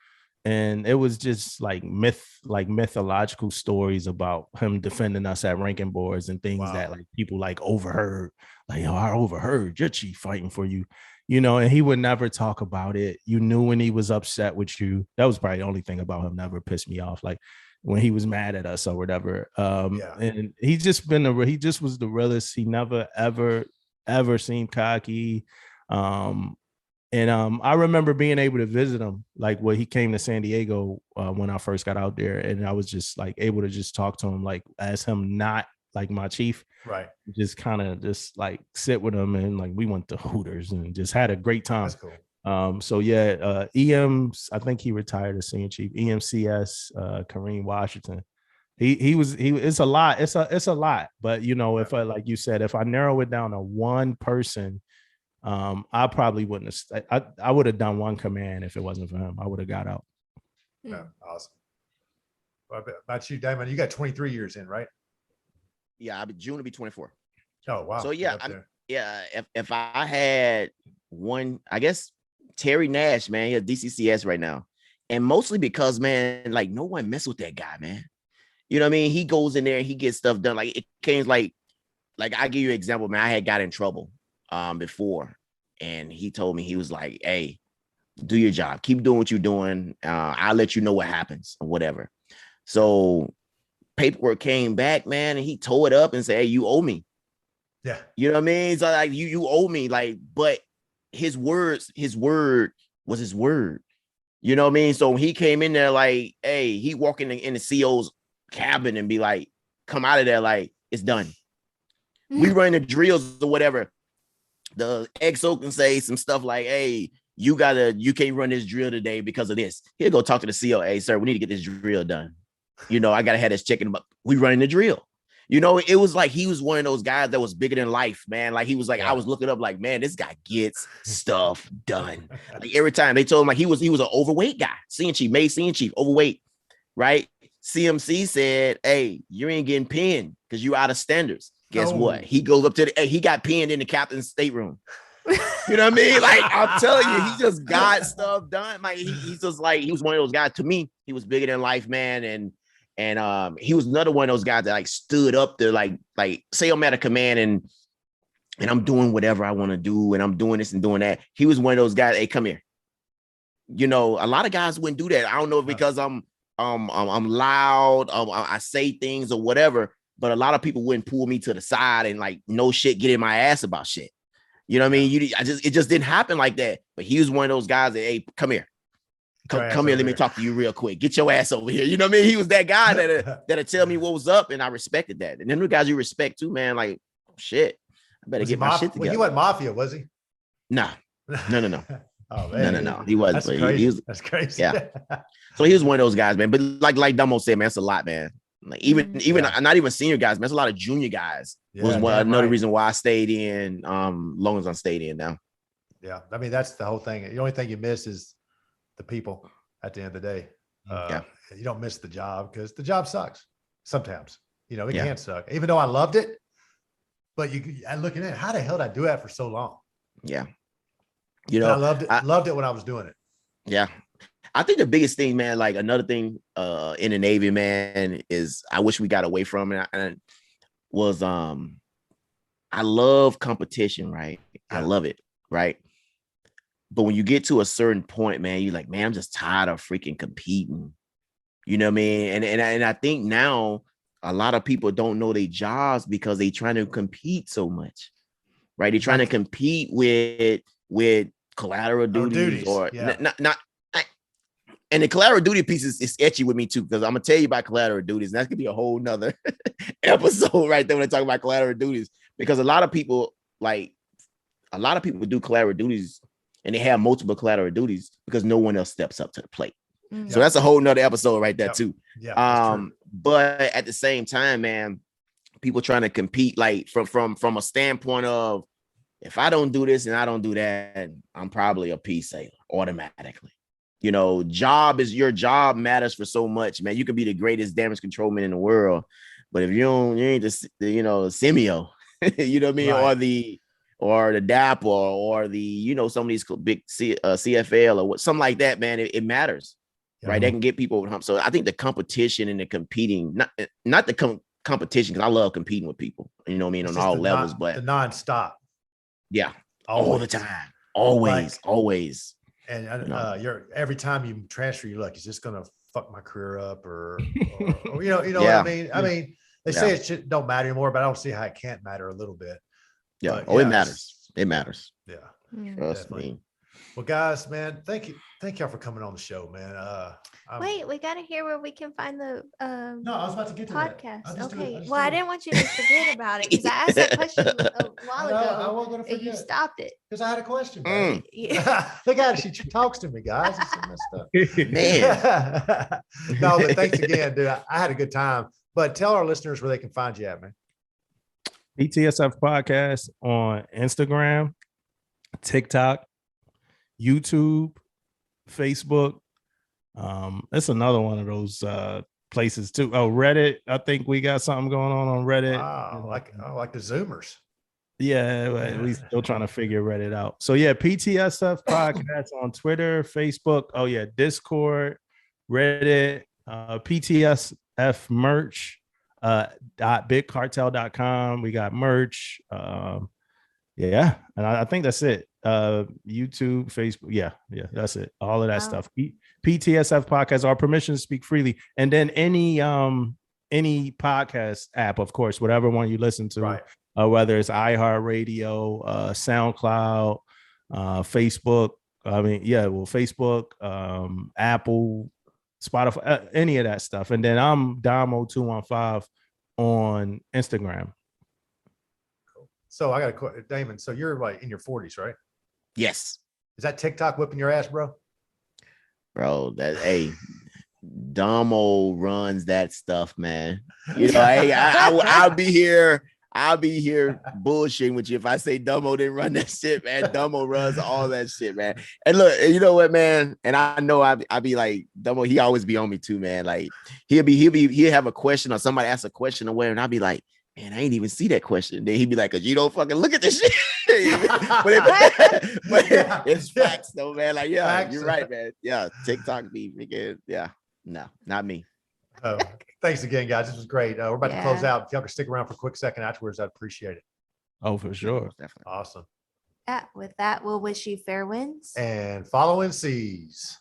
And it was just like mythological stories about him defending us at ranking boards and things that like people like overheard, like, oh, I overheard your chief fighting for you, and he would never talk about it. You knew when he was upset with you. That was probably the only thing about him never pissed me off. Like when he was mad at us or whatever. And he just was the realest. He never ever seemed cocky. And I remember being able to visit him, like when he came to San Diego when I first got out there, and I was just like able to just talk to him, like as him not like my chief, right? Just kind of just like sit with him, and like we went to Hooters and just had a great time. That's cool. So yeah, EM's, I think he retired as senior chief. EMCS, Kareem Washington. It's a lot. It's a lot. But if I, like you said, if I narrow it down to one person, I probably wouldn't have. I would have done one command if it wasn't for him. I would have got out. Yeah, awesome. Well, about you, Damon? You got 23 years in, right? Yeah, June will be 24. Oh wow. So yeah, if I had one, I guess Terry Nash, man, he's DCCS right now, and mostly because, man, like no one mess with that guy, man. You know what I mean? He goes in there and he gets stuff done. Like it came like I give you an example, man. I had got in trouble before, and he told me, he was like, hey, do your job, keep doing what you're doing, I'll let you know what happens or whatever. So paperwork came back, man, and he tore it up and said, hey, you owe me. Yeah, you know what I mean? So like you owe me, like, but his word was his word. You know what I mean? So when he came in there, like, hey, he walk in the CO's cabin and be like, come out of there, like, it's done. We run the drills or whatever. The XO can say some stuff like, hey, you can't run this drill today because of this. He'll go talk to the CO. Hey, sir, we need to get this drill done. I gotta have this checking. We running the drill. It was like he was one of those guys that was bigger than life, man. Like he was like, I was looking up like, man, this guy gets stuff done. Like every time they told him, like he was an overweight guy, senior chief, overweight, right? CMC said, hey, you ain't getting pinned because you're out of standards. Guess what? He goes up to he got pinned in the captain's stateroom. You know what I mean? Like, I'm telling you, he just got stuff done. Like he's just like, he was one of those guys. To me, he was bigger than life, man. And he was another one of those guys that like stood up to like say I'm at a command and I'm doing whatever I want to do and I'm doing this and doing that. He was one of those guys. Hey, come here. A lot of guys wouldn't do that. I don't know if because I'm loud, I say things or whatever, but a lot of people wouldn't pull me to the side and like no shit, get in my ass about shit. You know what I mean? It just didn't happen like that. But he was one of those guys that, hey, come here. Come here, let me talk to you real quick. Get your ass over here. You know what I mean? He was that guy that'll tell me what was up, and I respected that. And then the guys you respect too, man, like, oh, shit, I better get my shit together. Well, he wasn't mafia, was he? Nah. No. Oh, man. No. He wasn't. That's crazy. That's crazy. Yeah. So he was one of those guys, man. But like Damo said, man, that's a lot, man. Like even not even senior guys, man. That's a lot of junior guys. Was another reason why I stayed in long as I stayed in now. Yeah. I mean, that's the whole thing. The only thing you miss is the people at the end of the day. You don't miss the job because the job sucks sometimes. It can suck, even though I loved it. But I'm looking at it, how the hell did I do that for so long? Yeah. I loved it when I was doing it. Yeah. I think the biggest thing, man, like another thing in the Navy, man, is I wish we got away from it. And was I love competition, right? Yeah. I love it, right? But when you get to a certain point, man, you're like, man, I'm just tired of freaking competing. You know what I mean? And I think now a lot of people don't know their jobs because they trying to compete so much, right? They're trying to compete with collateral duties or not. And the collateral duty piece is sketchy with me too, because I'm gonna tell you about collateral duties, and that's gonna be a whole nother episode right there when I talk about collateral duties. Because a lot of people do collateral duties and they have multiple collateral duties because no one else steps up to the plate. Mm-hmm. So that's a whole nother episode right there too. Yeah. But at the same time, man, people trying to compete like from a standpoint of, if I don't do this and I don't do that, I'm probably a peace sailor automatically. Your job matters for so much, man. You can be the greatest damage control man in the world, but if you ain't the Simio, you know what I mean? Right. Or the DAP or the, some of these big CFL or something like that, man, it matters. right? That can get people over the hump. So I think the competition and the competing, not the competition, because I love competing with people, you know what I mean, It's on just all the levels, but the nonstop. yeah, all the Always. time, always, Like- always. And You know. you're every time you transfer, you're like, is this gonna fuck my career up, or you know Yeah. what I mean? I mean, they say it don't matter anymore, but I don't see how it can't matter a little bit. Yeah. But It matters. It matters. Yeah. Mm. Trust Definitely. me. Well, guys, man, thank y'all for coming on the show, man. Wait, we gotta hear where we can find the No, I was about to get to that. podcast. I'll just do it. Okay. I'll just Well, do I it. didn't want you to forget about it because I asked that question a while I ago wasn't gonna and you forget stopped it. because I had a question. Mm. Yeah. Look at her. She talks to me, guys. It's so messed up. Man. No, but thanks again, dude. I had a good time. But tell our listeners where they can find you at, man. PTSF Podcast on Instagram, TikTok, YouTube, Facebook. It's another one of those places too. Oh, Reddit. I think we got something going on Reddit. Wow, like the Zoomers. Yeah, but we still trying to figure Reddit out. So yeah, PTSF Podcast on Twitter, Facebook. Oh yeah, Discord, Reddit, PTSF merch, .bigcartel.com. We got merch. Yeah, and I think that's it. YouTube, Facebook. Yeah, that's it. All of that stuff. PTSF Podcast, our permission to speak freely. And then any podcast app, of course, whatever one you listen to. Right. Whether it's iHeartRadio, SoundCloud, Facebook. Facebook, Apple, Spotify, any of that stuff. And then I'm Damo215 on Instagram. So I got a question, Damon. So you're like in your 40s, right? Yes, Is that TikTok whipping your ass, bro? bro. Hey, Damo runs that stuff, man. You know, I'll be here. I'll be here bullshitting with you if I say Damo didn't run that shit, man. Damo runs all that shit, man. And look, you know what, man? And I know I be like Damo. He always be on me too, man. Like he'll have a question or somebody ask a question or whatever, and I'll be like, man, I ain't even see that question. Then he'd be like, 'cause you don't fucking look at this shit. but it's facts though, man. Like, yeah, Facts. you're right, man. Yeah, TikTok be again. Yeah, no, not me. Oh, thanks again, guys. This was great. We're about to close Yeah. out. If y'all can stick around for a quick second afterwards, I'd appreciate it. Oh, for sure. Definitely. Awesome. With that, we'll wish you fair winds. And following seas.